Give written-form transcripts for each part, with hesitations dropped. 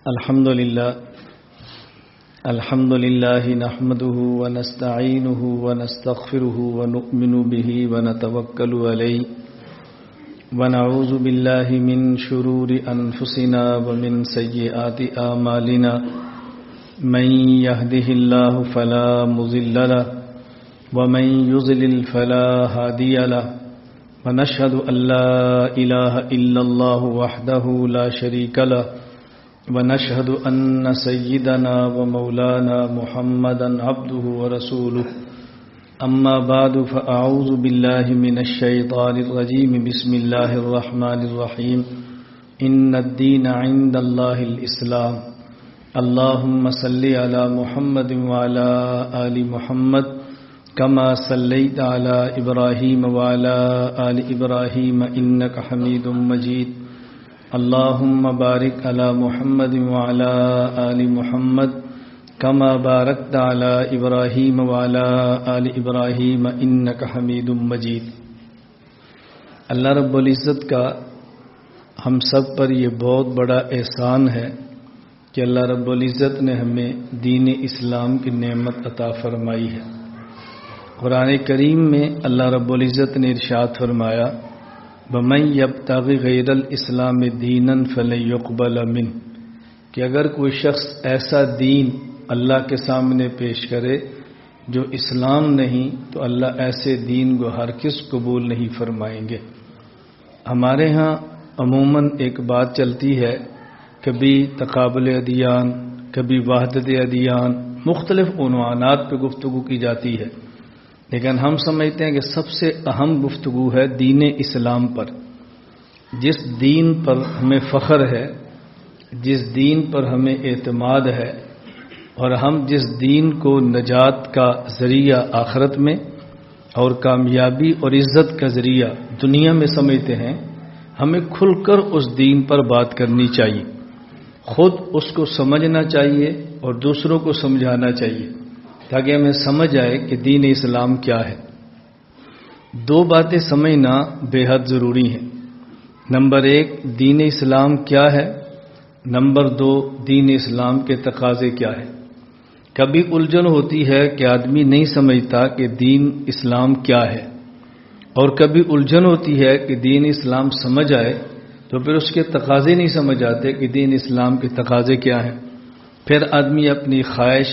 الحمد لله نحمده ونستعينه ونستغفره ونؤمن به ونتوكل عليه ونعوذ بالله من شرور أنفسنا ومن سيئات أعمالنا من يهده الله فلا مضل له ومن يضلل فلا هادي له ونشهد أن لا إله إلا الله وحده لا شريك له ونشهد أن سيدنا ومولانا محمدا عبده ورسوله أما بعد فأعوذ بالله من الشيطان الرجيم بسم الله الرحمن الرحيم إن الدين عند الله الإسلام اللهم صل على محمد وعلى آل محمد كما صليت على إبراهيم وعلى آل إبراهيم إنك حميد مجيد اللهم بارك على محمد وعلى آل محمد كما باركت على إبراهيم وعلى آل إبراهيم إنك حميد مجيد۔ اللہ رب العزت کا ہم سب پر یہ بہت بڑا احسان ہے کہ اللہ رب العزت نے ہمیں دین اسلام کی نعمت عطا فرمائی ہے۔ قرآن کریم میں اللہ رب العزت نے ارشاد فرمایا وَمَن يَبْتَغِ غَيْرَ الْإِسْلَامِ دِينًا فَلَن يُقْبَلَ مِنْهُ، کہ اگر کوئی شخص ایسا دین اللہ کے سامنے پیش کرے جو اسلام نہیں تو اللہ ایسے دین کو ہرگز قبول نہیں فرمائیں گے۔ ہمارے ہاں عموماً ایک بات چلتی ہے، کبھی تقابل ادیان، کبھی وحدت ادیان، مختلف عنوانات پہ گفتگو کی جاتی ہے، لیکن ہم سمجھتے ہیں کہ سب سے اہم گفتگو ہے دین اسلام پر۔ جس دین پر ہمیں فخر ہے، جس دین پر ہمیں اعتماد ہے، اور ہم جس دین کو نجات کا ذریعہ آخرت میں اور کامیابی اور عزت کا ذریعہ دنیا میں سمجھتے ہیں، ہمیں کھل کر اس دین پر بات کرنی چاہیے، خود اس کو سمجھنا چاہیے اور دوسروں کو سمجھانا چاہیے تاکہ ہمیں سمجھ آئے کہ دین اسلام کیا ہے۔ دو باتیں سمجھنا بے حد ضروری ہیں۔ نمبر ایک، دین اسلام کیا ہے؟ نمبر دو، دین اسلام کے تقاضے کیا ہے؟ کبھی الجھن ہوتی ہے کہ آدمی نہیں سمجھتا کہ دین اسلام کیا ہے، اور کبھی الجھن ہوتی ہے کہ دین اسلام سمجھ آئے تو پھر اس کے تقاضے نہیں سمجھ آتے کہ دین اسلام کے تقاضے کیا ہیں۔ پھر آدمی اپنی خواہش،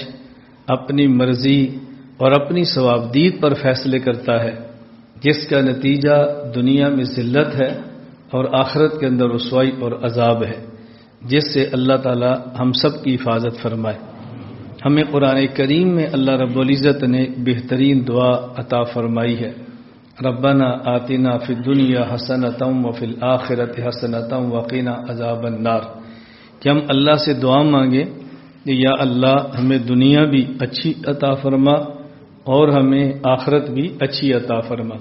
اپنی مرضی اور اپنی ثوابدید پر فیصلے کرتا ہے، جس کا نتیجہ دنیا میں ذلت ہے اور آخرت کے اندر رسوائی اور عذاب ہے، جس سے اللہ تعالی ہم سب کی حفاظت فرمائے۔ ہمیں قرآن کریم میں اللہ رب العزت نے بہترین دعا عطا فرمائی ہے، ربنا آتنا فی الدنیا حسنۃ وفی الآخرۃ حسنۃ وقنا عذاب النار، کہ ہم اللہ سے دعا مانگے کہ یا اللہ ہمیں دنیا بھی اچھی عطا فرما اور ہمیں آخرت بھی اچھی عطا فرما۔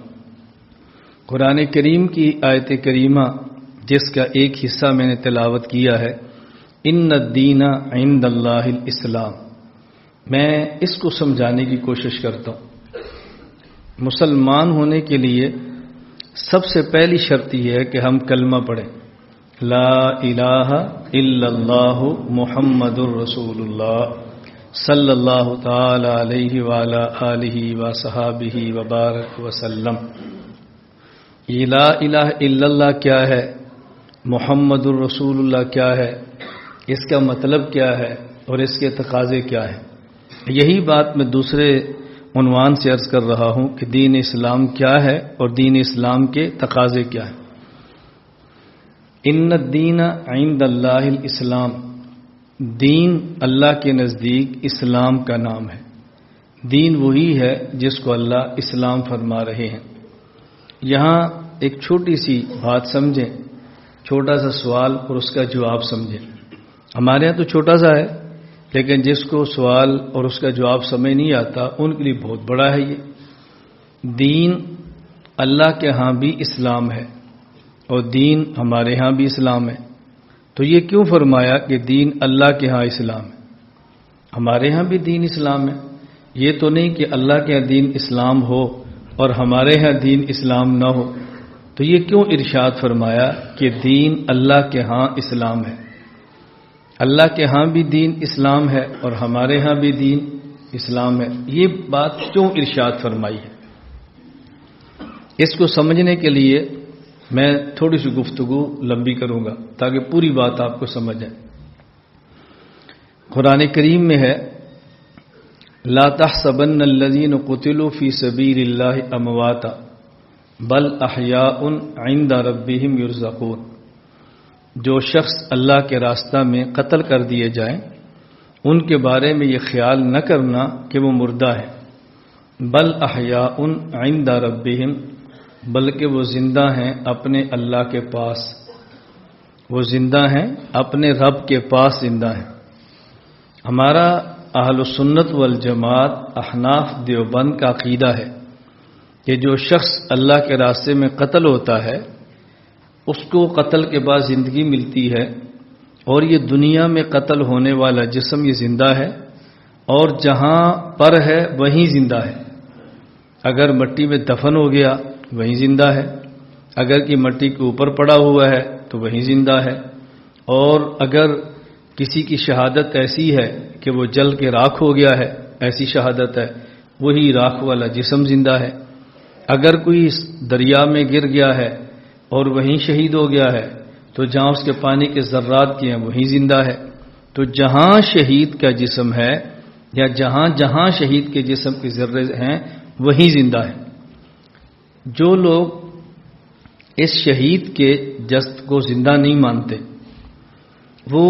قرآن کریم کی آیت کریمہ جس کا ایک حصہ میں نے تلاوت کیا ہے، ان الدین عند اللہ الاسلام، میں اس کو سمجھانے کی کوشش کرتا ہوں۔ مسلمان ہونے کے لیے سب سے پہلی شرط یہ ہے کہ ہم کلمہ پڑھیں، لا الہ الا اللہ محمد الرسول اللہ صلی اللہ تعالی علیہ وعلی آلہ وصحابہ وبارک وسلم۔ یہ لا الہ الا اللہ کیا ہے، محمد الرسول اللہ کیا ہے، اس کا مطلب کیا ہے اور اس کے تقاضے کیا ہیں؟ یہی بات میں دوسرے عنوان سے عرض کر رہا ہوں کہ دین اسلام کیا ہے اور دین اسلام کے تقاضے کیا ہیں۔ ان الدین عند اللہ الاسلام، دین اللہ کے نزدیک اسلام کا نام ہے۔ دین وہی ہے جس کو اللہ اسلام فرما رہے ہیں۔ یہاں ایک چھوٹی سی بات سمجھیں، چھوٹا سا سوال اور اس کا جواب سمجھیں۔ ہمارے یہاں تو چھوٹا سا ہے، لیکن جس کو سوال اور اس کا جواب سمجھ نہیں آتا ان کے لیے بہت بڑا ہے۔ یہ دین اللہ کے ہاں بھی اسلام ہے اور دین ہمارے ہاں بھی اسلام ہے، تو یہ کیوں فرمایا کہ دین اللہ کے ہاں اسلام ہے؟ ہمارے ہاں بھی دین اسلام ہے، یہ تو نہیں کہ اللہ کے ہاں دین اسلام ہو اور ہمارے ہاں دین اسلام نہ ہو۔ تو یہ کیوں ارشاد فرمایا کہ دین اللہ کے ہاں اسلام ہے؟ اللہ کے ہاں بھی دین اسلام ہے اور ہمارے ہاں بھی دین اسلام ہے. یہ بات کیوں ارشاد فرمائی ہے؟ اس کو سمجھنے کے لیے میں تھوڑی سی گفتگو لمبی کروں گا تاکہ پوری بات آپ کو سمجھ آئے. قرآن کریم میں ہے لا تحسبن الذین قتلوا فی سبیل اللہ امواتا بل احیاء عند ربہم یرزقون. جو شخص اللہ کے راستہ میں قتل کر دیے جائیں ان کے بارے میں یہ خیال نہ کرنا کہ وہ مردہ ہے. بل احیاء عند ربہم، بلکہ وہ زندہ ہیں اپنے اللہ کے پاس. وہ زندہ ہیں اپنے رب کے پاس زندہ ہیں. ہمارا اہل السنت والجماعت احناف دیوبند کا عقیدہ ہے کہ جو شخص اللہ کے راستے میں قتل ہوتا ہے اس کو قتل کے بعد زندگی ملتی ہے، اور یہ دنیا میں قتل ہونے والا جسم یہ زندہ ہے، اور جہاں پر ہے وہیں زندہ ہے. اگر مٹی میں دفن ہو گیا وہیں زندہ ہے، اگر کہ مٹی کے اوپر پڑا ہوا ہے تو وہیں زندہ ہے، اور اگر کسی کی شہادت ایسی ہے کہ وہ جل کے راکھ ہو گیا ہے، ایسی شہادت ہے، وہی راکھ والا جسم زندہ ہے. اگر کوئی دریا میں گر گیا ہے اور وہیں شہید ہو گیا ہے تو جہاں اس کے پانی کے ذرات کے ہیں وہیں زندہ ہے. تو جہاں شہید کا جسم ہے یا جہاں جہاں شہید کے جسم کے ذرے ہیں وہیں زندہ ہے. جو لوگ اس شہید کے جسد کو زندہ نہیں مانتے وہ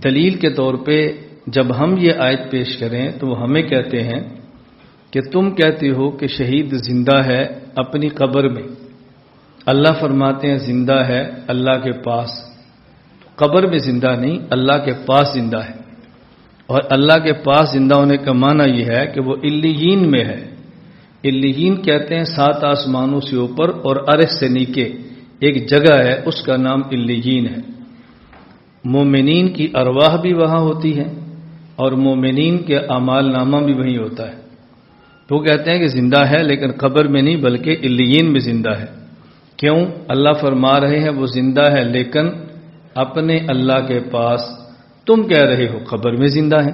دلیل کے طور پہ جب ہم یہ آیت پیش کریں تو وہ ہمیں کہتے ہیں کہ تم کہتے ہو کہ شہید زندہ ہے اپنی قبر میں. اللہ فرماتے ہیں زندہ ہے اللہ کے پاس. قبر میں زندہ نہیں، اللہ کے پاس زندہ ہے. اور اللہ کے پاس زندہ ہونے کا معنی یہ ہے کہ وہ علیین میں ہے. علیین کہتے ہیں 7 آسمانوں سے اوپر اور عرش سے نیچے ایک جگہ ہے، اس کا نام علیین ہے. مومنین کی ارواح بھی وہاں ہوتی ہیں اور مومنین کے اعمال نامہ بھی وہیں ہوتا ہے. تو کہتے ہیں کہ زندہ ہے لیکن قبر میں نہیں بلکہ علیین میں زندہ ہے. کیوں؟ اللہ فرما رہے ہیں وہ زندہ ہے لیکن اپنے اللہ کے پاس. تم کہہ رہے ہو قبر میں زندہ ہے.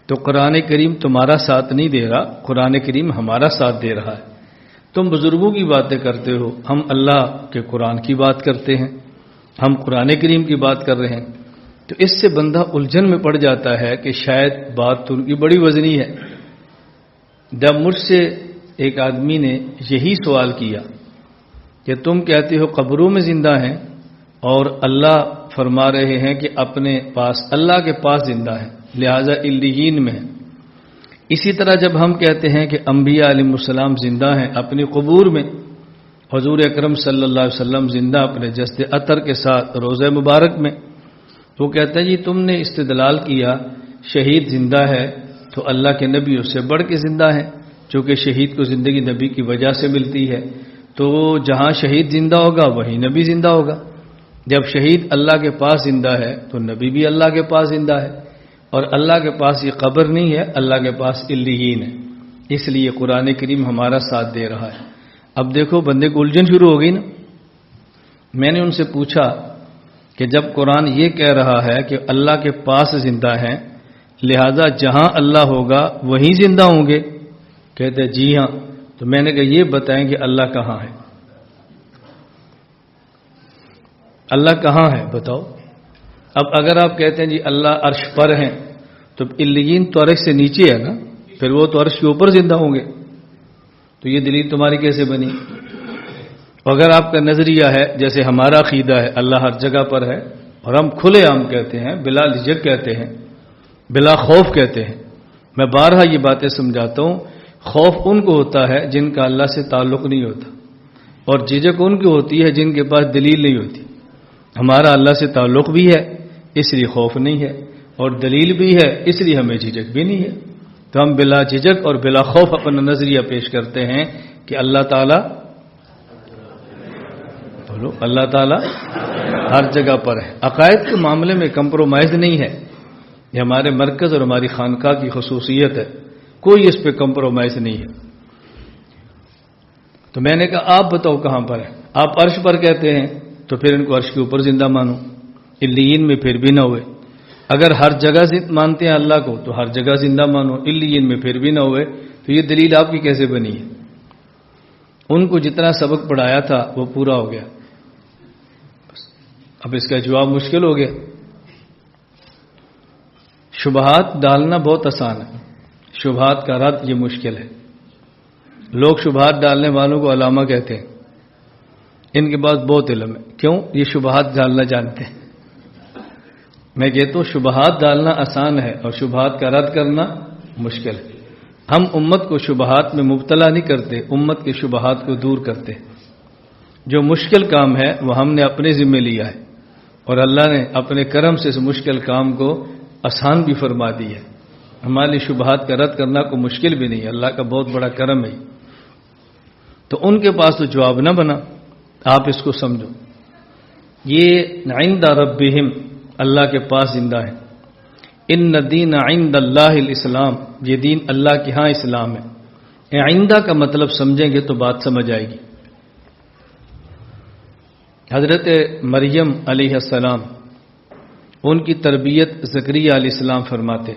تو قرآن کریم تمہارا ساتھ نہیں دے رہا، قرآن کریم ہمارا ساتھ دے رہا ہے. تم بزرگوں کی باتیں کرتے ہو، ہم اللہ کے قرآن کی بات کرتے ہیں، ہم قرآن کریم کی بات کر رہے ہیں. تو اس سے بندہ الجھن میں پڑ جاتا ہے کہ شاید بات تو ان کی بڑی وزنی ہے. جب مجھ سے ایک آدمی نے یہی سوال کیا کہ تم کہتے ہو قبروں میں زندہ ہیں اور اللہ فرما رہے ہیں کہ اپنے پاس، اللہ کے پاس زندہ ہے لہذا علیین میں ہے. اسی طرح جب ہم کہتے ہیں کہ انبیاء علیہ السلام زندہ ہیں اپنی قبور میں، حضور اکرم صلی اللہ علیہ وسلم زندہ اپنے جسد اطہر کے ساتھ روضہ مبارک میں، تو کہتے ہیں جی تم نے استدلال کیا شہید زندہ ہے تو اللہ کے نبی اس سے بڑھ کے زندہ ہیں، چونکہ شہید کو زندگی نبی کی وجہ سے ملتی ہے. تو جہاں شہید زندہ ہوگا وہیں نبی زندہ ہوگا. جب شہید اللہ کے پاس زندہ ہے تو نبی بھی اللہ کے پاس زندہ ہے. اور اللہ کے پاس یہ قبر نہیں ہے، اللہ کے پاس علیین ہے. اس لیے قرآن کریم ہمارا ساتھ دے رہا ہے. اب دیکھو بندے کو الجھن شروع ہو گئی نا. میں نے ان سے پوچھا کہ جب قرآن یہ کہہ رہا ہے کہ اللہ کے پاس زندہ ہیں لہذا جہاں اللہ ہوگا وہیں زندہ ہوں گے، کہتے جی ہاں. تو میں نے کہا یہ بتائیں کہ اللہ کہاں ہے؟ اللہ کہاں ہے بتاؤ. اب اگر آپ کہتے ہیں جی اللہ عرش پر ہیں تو علیین تو عرش سے نیچے ہے نا، پھر وہ تو عرش کے اوپر زندہ ہوں گے. تو یہ دلیل تمہاری کیسے بنی؟ اگر آپ کا نظریہ ہے جیسے ہمارا عقیدہ ہے اللہ ہر جگہ پر ہے اور ہم کھلے عام کہتے ہیں، بلا جھجک کہتے ہیں، بلا خوف کہتے ہیں. میں بارہا یہ باتیں سمجھاتا ہوں. خوف ان کو ہوتا ہے جن کا اللہ سے تعلق نہیں ہوتا، اور جھجک ان کی ہوتی ہے جن کے پاس دلیل نہیں ہوتی. ہمارا اللہ سے تعلق بھی ہے اس لیے خوف نہیں ہے، اور دلیل بھی ہے اس لیے ہمیں جھجک بھی نہیں ہے. تو ہم بلا جھجک اور بلا خوف اپنا نظریہ پیش کرتے ہیں کہ اللہ تعالیٰ بولو اللہ تعالیٰ ہر جگہ پر ہے. عقائد کے معاملے میں کمپرومائز نہیں ہے، یہ ہمارے مرکز اور ہماری خانقاہ کی خصوصیت ہے، کوئی اس پہ کمپرومائز نہیں ہے. تو میں نے کہا آپ بتاؤ کہاں پر ہے؟ آپ عرش پر کہتے ہیں تو پھر ان کو عرش کے اوپر زندہ مانو، علیین میں پھر بھی نہ ہوئے. اگر ہر جگہ سے مانتے ہیں اللہ کو تو ہر جگہ زندہ مانو، علیین میں پھر بھی نہ ہوئے تو یہ دلیل آپ کی کیسے بنی ہے؟ ان کو جتنا سبق پڑھایا تھا وہ پورا ہو گیا، اب اس کا جواب مشکل ہو گیا۔ شبہات ڈالنا بہت آسان ہے، شبہات کا رد یہ مشکل ہے۔ لوگ شبہات ڈالنے والوں کو علامہ کہتے ہیں، ان کے پاس بہت علم ہے، کیوں؟ یہ شبہات ڈالنا جانتے ہیں۔ میں کہتا ہوں شبہات ڈالنا آسان ہے اور شبہات کا رد کرنا مشکل ہے۔ ہم امت کو شبہات میں مبتلا نہیں کرتے، امت کے شبہات کو دور کرتے ہیں۔ جو مشکل کام ہے وہ ہم نے اپنے ذمہ لیا ہے اور اللہ نے اپنے کرم سے اس مشکل کام کو آسان بھی فرما دی ہے۔ ہمارے شبہات کا رد کرنا کوئی مشکل بھی نہیں ہے، اللہ کا بہت بڑا کرم ہے۔ تو ان کے پاس تو جواب نہ بنا، آپ اس کو سمجھو، یہ عند ربہم، اللہ کے پاس زندہ ہے۔ ان الدین عند اللہ الاسلام، یہ دین اللہ کے ہاں اسلام ہے۔ عندہ کا مطلب سمجھیں گے تو بات سمجھ آئے گی۔ حضرت مریم علیہ السلام، ان کی تربیت زکریا علیہ السلام فرماتے،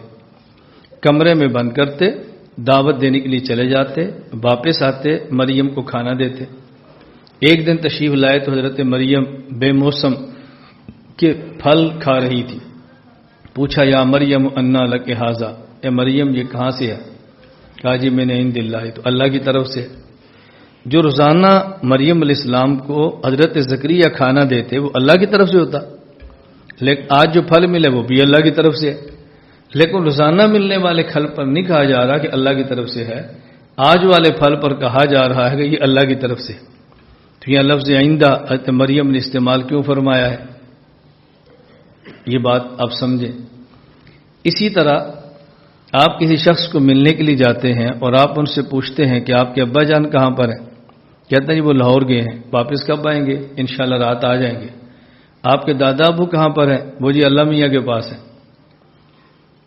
کمرے میں بند کرتے، دعوت دینے کے لیے چلے جاتے، واپس آتے، مریم کو کھانا دیتے۔ ایک دن تشریف لائے تو حضرت مریم بے موسم کے پھل کھا رہی تھی۔ پوچھا یا مریم انا لک ھذا، اے مریم یہ کہاں سے ہے؟ کہا جی میں نے عند اللہ، تو اللہ کی طرف سے۔ جو روزانہ مریم علیہ السلام کو حضرت زکریا کھانا دیتے وہ اللہ کی طرف سے ہوتا، لیکن آج جو پھل ملے وہ بھی اللہ کی طرف سے ہے۔ لیکن روزانہ ملنے والے پھل پر نہیں کہا جا رہا کہ اللہ کی طرف سے ہے، آج والے پھل پر کہا جا رہا ہے کہ یہ اللہ کی طرف سے۔ تو یہ لفظ عندہ حضرت مریم نے استعمال کیوں فرمایا ہے، یہ بات آپ سمجھیں۔ اسی طرح آپ کسی شخص کو ملنے کے لیے جاتے ہیں اور آپ ان سے پوچھتے ہیں کہ آپ کے ابا جان کہاں پر ہیں؟ کہتے ہیں جی وہ لاہور گئے ہیں، واپس کب آئیں گے؟ انشاءاللہ رات آ جائیں گے۔ آپ کے دادا ابو کہاں پر ہیں؟ وہ جی اللہ میاں کے پاس ہیں۔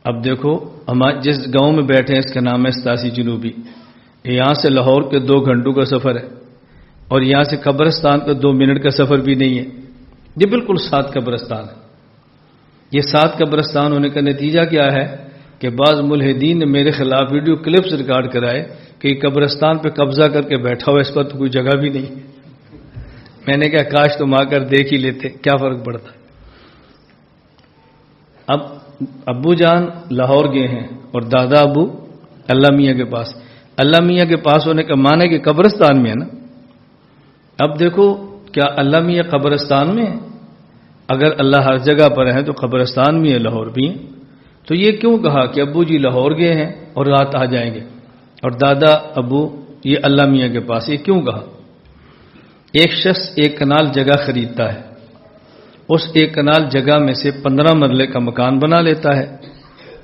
اب دیکھو ہم جس گاؤں میں بیٹھے ہیں اس کا نام ہے 87 جنوبی، یہاں سے لاہور کے 2 گھنٹوں کا سفر ہے اور یہاں سے قبرستان کا 2 منٹ کا سفر بھی نہیں ہے، یہ بالکل 7 قبرستان ہے۔ یہ 7 قبرستان ہونے کا نتیجہ کیا ہے کہ بعض ملحدین نے میرے خلاف ویڈیو کلپس ریکارڈ کرائے کہ یہ قبرستان پہ قبضہ کر کے بیٹھا ہوا، اس پر تو کوئی جگہ بھی نہیں۔ میں نے کہا کاش تم آ کر دیکھ ہی لیتے، کیا فرق پڑتا۔ اب ابو جان لاہور گئے ہیں اور دادا ابو اللہ میاں کے پاس۔ اللہ میاں کے پاس ہونے کا معنی ہے کہ قبرستان میں ہے نا۔ اب دیکھو کیا اللہ میاں قبرستان میں ہے؟ اگر اللہ ہر جگہ پر ہے تو قبرستان بھی ہے، لاہور بھی ہے، تو یہ کیوں کہا کہ ابو جی لاہور گئے ہیں اور رات آ جائیں گے اور دادا ابو یہ اللہ میاں کے پاس، یہ کیوں کہا؟ ایک شخص 1 کنال جگہ خریدتا ہے، اس 1 کنال جگہ میں سے 15 مرلے کا مکان بنا لیتا ہے،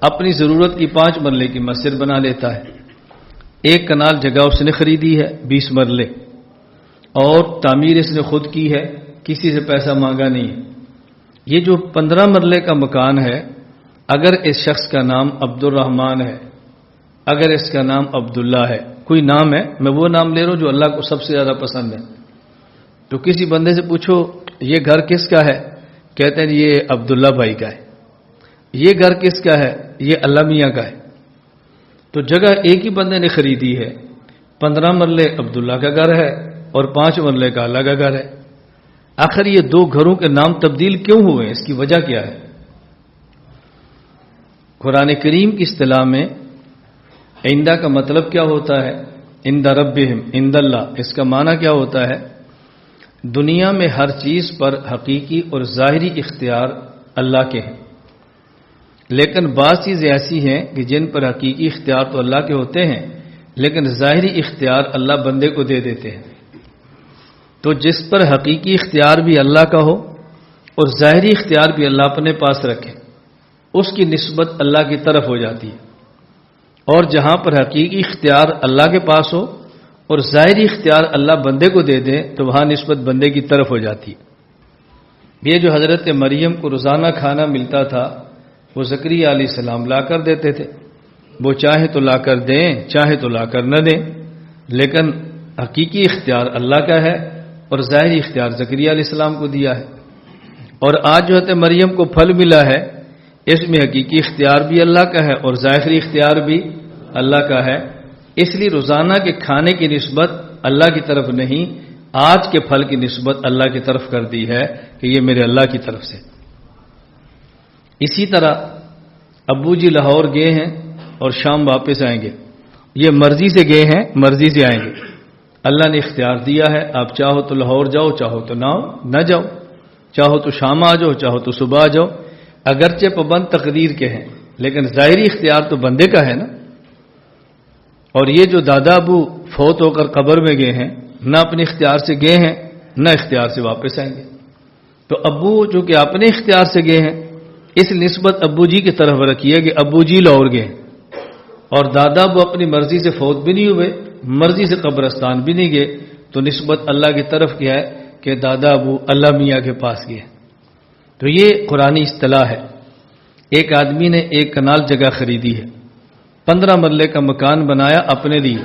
اپنی ضرورت کی 5 مرلے کی مسجد بنا لیتا ہے۔ 1 کنال جگہ اس نے خریدی ہے 20 مرلے، اور تعمیر اس نے خود کی ہے، کسی سے پیسہ مانگا نہیں ہے۔ یہ جو 15 مرلے کا مکان ہے، اگر اس شخص کا نام عبد الرحمن ہے، اگر اس کا نام عبداللہ ہے، کوئی نام ہے، میں وہ نام لے رہا ہوں جو اللہ کو سب سے زیادہ پسند ہے، تو کسی بندے سے پوچھو یہ گھر کس کا ہے؟ کہتے ہیں یہ عبداللہ بھائی کا ہے۔ یہ گھر کس کا ہے؟ یہ اللہ میاں کا ہے۔ تو جگہ ایک ہی بندے نے خریدی ہے، 15 مرلے عبداللہ کا گھر ہے اور 5 مرلے کا اللہ کا گھر ہے۔ آخر یہ 2 گھروں کے نام تبدیل کیوں ہوئے؟ اس کی وجہ کیا ہے؟ قرآن کریم کی اصطلاح میں عندہ کا مطلب کیا ہوتا ہے؟ عند ربہم، عند اللہ، اس کا معنی کیا ہوتا ہے؟ دنیا میں ہر چیز پر حقیقی اور ظاہری اختیار اللہ کے ہیں، لیکن بعض چیزیں ایسی ہیں کہ جن پر حقیقی اختیار تو اللہ کے ہوتے ہیں لیکن ظاہری اختیار اللہ بندے کو دے دیتے ہیں۔ تو جس پر حقیقی اختیار بھی اللہ کا ہو اور ظاہری اختیار بھی اللہ اپنے پاس رکھے، اس کی نسبت اللہ کی طرف ہو جاتی ہے، اور جہاں پر حقیقی اختیار اللہ کے پاس ہو اور ظاہری اختیار اللہ بندے کو دے دے تو وہاں نسبت بندے کی طرف ہو جاتی ہے۔ یہ جو حضرت مریم کو روزانہ کھانا ملتا تھا وہ زکریا علیہ السلام لا کر دیتے تھے، وہ چاہے تو لا کر دیں چاہے تو لا کر نہ دیں، لیکن حقیقی اختیار اللہ کا ہے اور ظاہری اختیار زکریا علیہ السلام کو دیا ہے۔ اور آج جو حضرت مریم کو پھل ملا ہے اس میں حقیقی اختیار بھی اللہ کا ہے اور ظاہری اختیار بھی اللہ کا ہے. اس لیے روزانہ کے کھانے کی نسبت اللہ کی طرف نہیں، آج کے پھل کی نسبت اللہ کی طرف کر دی ہے کہ یہ میرے اللہ کی طرف سے. اسی طرح ابو جی لاہور گئے ہیں اور شام واپس آئیں گے. یہ مرضی سے گئے ہیں، مرضی سے آئیں گے. اللہ نے اختیار دیا ہے، آپ چاہو تو لاہور جاؤ، چاہو تو نہ جاؤ، چاہو تو شام آ جاؤ، چاہو تو صبح آ جاؤ. اگرچہ پابند تقدیر کے ہیں لیکن ظاہری اختیار تو بندے کا ہے نا. اور یہ جو دادا ابو فوت ہو کر قبر میں گئے ہیں، نہ اپنے اختیار سے گئے ہیں نہ اختیار سے واپس آئیں گے. تو ابو جو کہ اپنے اختیار سے گئے ہیں، اس نسبت ابو جی کی طرف رکھی ہے کہ ابو جی لاہور گئے، اور دادا ابو اپنی مرضی سے فوت بھی نہیں ہوئے، مرضی سے قبرستان بھی نہیں گئے. تو نسبت اللہ کی طرف کیا ہے کہ دادا ابو اللہ میاں کے پاس گئے. تو یہ قرآنی اصطلاح ہے. ایک آدمی نے ایک کنال جگہ خریدی ہے، 15 مرلے کا مکان بنایا اپنے لیے،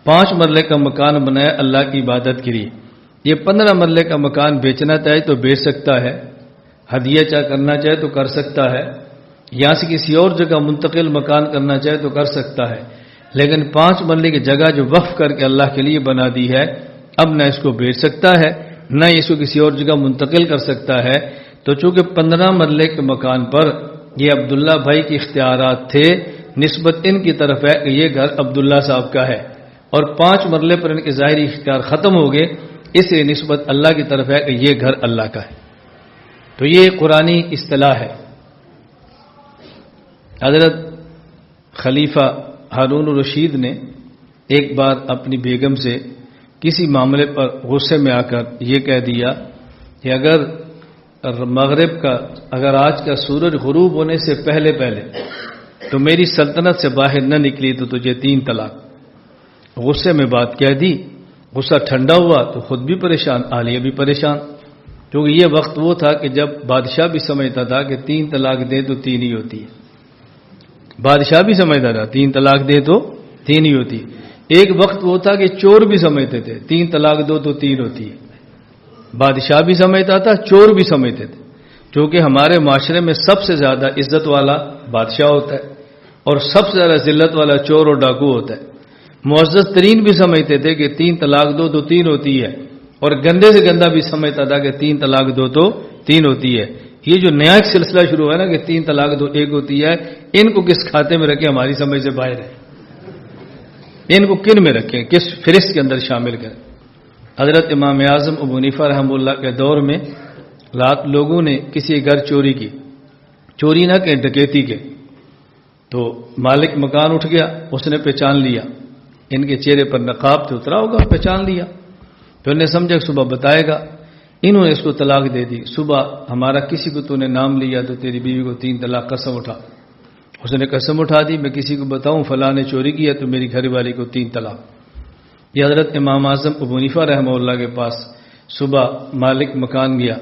5 مرلے کا مکان بنایا اللہ کی عبادت کے لیے. یہ 15 مرلے کا مکان بیچنا چاہے تو بیچ سکتا ہے، ہدیہ چاہ کرنا چاہے تو کر سکتا ہے، یہاں سے کسی اور جگہ منتقل مکان کرنا چاہے تو کر سکتا ہے. لیکن 5 مرلے کی جگہ جو وقف کر کے اللہ کے لیے بنا دی ہے، اب نہ اس کو بیچ سکتا ہے نہ اس کو کسی اور جگہ منتقل کر سکتا ہے. تو چونکہ 15 مرلے کے مکان پر یہ عبداللہ بھائی کے اختیارات تھے، نسبت ان کی طرف ہے کہ یہ گھر عبداللہ صاحب کا ہے، اور 5 مرلے پر ان کے ظاہری اختیار ختم ہو گئے، اس لیے نسبت اللہ کی طرف ہے کہ یہ گھر اللہ کا ہے. تو یہ قرآنی اصطلاح ہے. حضرت خلیفہ ہارون الرشید نے ایک بار اپنی بیگم سے کسی معاملے پر غصے میں آ کر یہ کہہ دیا کہ اگر آج کا سورج غروب ہونے سے پہلے تو میری سلطنت سے باہر نہ نکلی تو تجھے 3 طلاق. غصے میں بات کہہ دی، غصہ ٹھنڈا ہوا تو خود بھی پریشان، عالیہ بھی پریشان. کیونکہ یہ وقت وہ تھا کہ جب بادشاہ بھی سمجھتا تھا کہ 3 طلاق دے تو 3 ہی ہوتی ہے. بادشاہ بھی سمجھتا تھا 3 طلاق دے تو 3 ہی ہوتی ہے. ایک وقت وہ تھا کہ چور بھی سمجھتے تھے 3 طلاق دو تو 3 ہوتی ہے. بادشاہ بھی سمجھتا تھا، چور بھی سمجھتے تھے. کیونکہ ہمارے معاشرے میں سب سے زیادہ عزت والا بادشاہ ہوتا ہے اور سب سے زیادہ ذلت والا چور اور ڈاکو ہوتا ہے. معزز ترین بھی سمجھتے تھے کہ 3 طلاق دو تو 3 ہوتی ہے، اور گندے سے گندا بھی سمجھتا تھا کہ 3 طلاق دو تو 3 ہوتی ہے. یہ جو نیا ایک سلسلہ شروع ہوا ہے نا کہ 3 طلاق دو 1 ہوتی ہے، ان کو کس کھاتے میں رکھیں ہماری سمجھ سے باہر ہے. ان کو کن میں رکھیں، کس فہرست کے اندر شامل کریں. حضرت امام اعظم ابو حنیفہ رحمہ اللہ کے دور میں لوگوں نے کسی گھر چوری کی، چوری نہ کہ ڈکیتی کے. تو مالک مکان اٹھ گیا، اس نے پہچان لیا، ان کے چہرے پر نقاب تو اترا ہوگا، پہچان لیا. تو انہیں سمجھا کہ صبح بتائے گا. انہوں نے اس کو طلاق دے دی. صبح ہمارا کسی کو تو نے نام لیا تو تیری بیوی کو 3 طلاق قسم اٹھا. اس نے قسم اٹھا دی، میں کسی کو بتاؤں فلاں نے چوری کیا تو میری گھر والی کو 3 طلاق. یہ حضرت امام اعظم ابو حنیفہ رحمہ اللہ کے پاس صبح مالک مکان گیا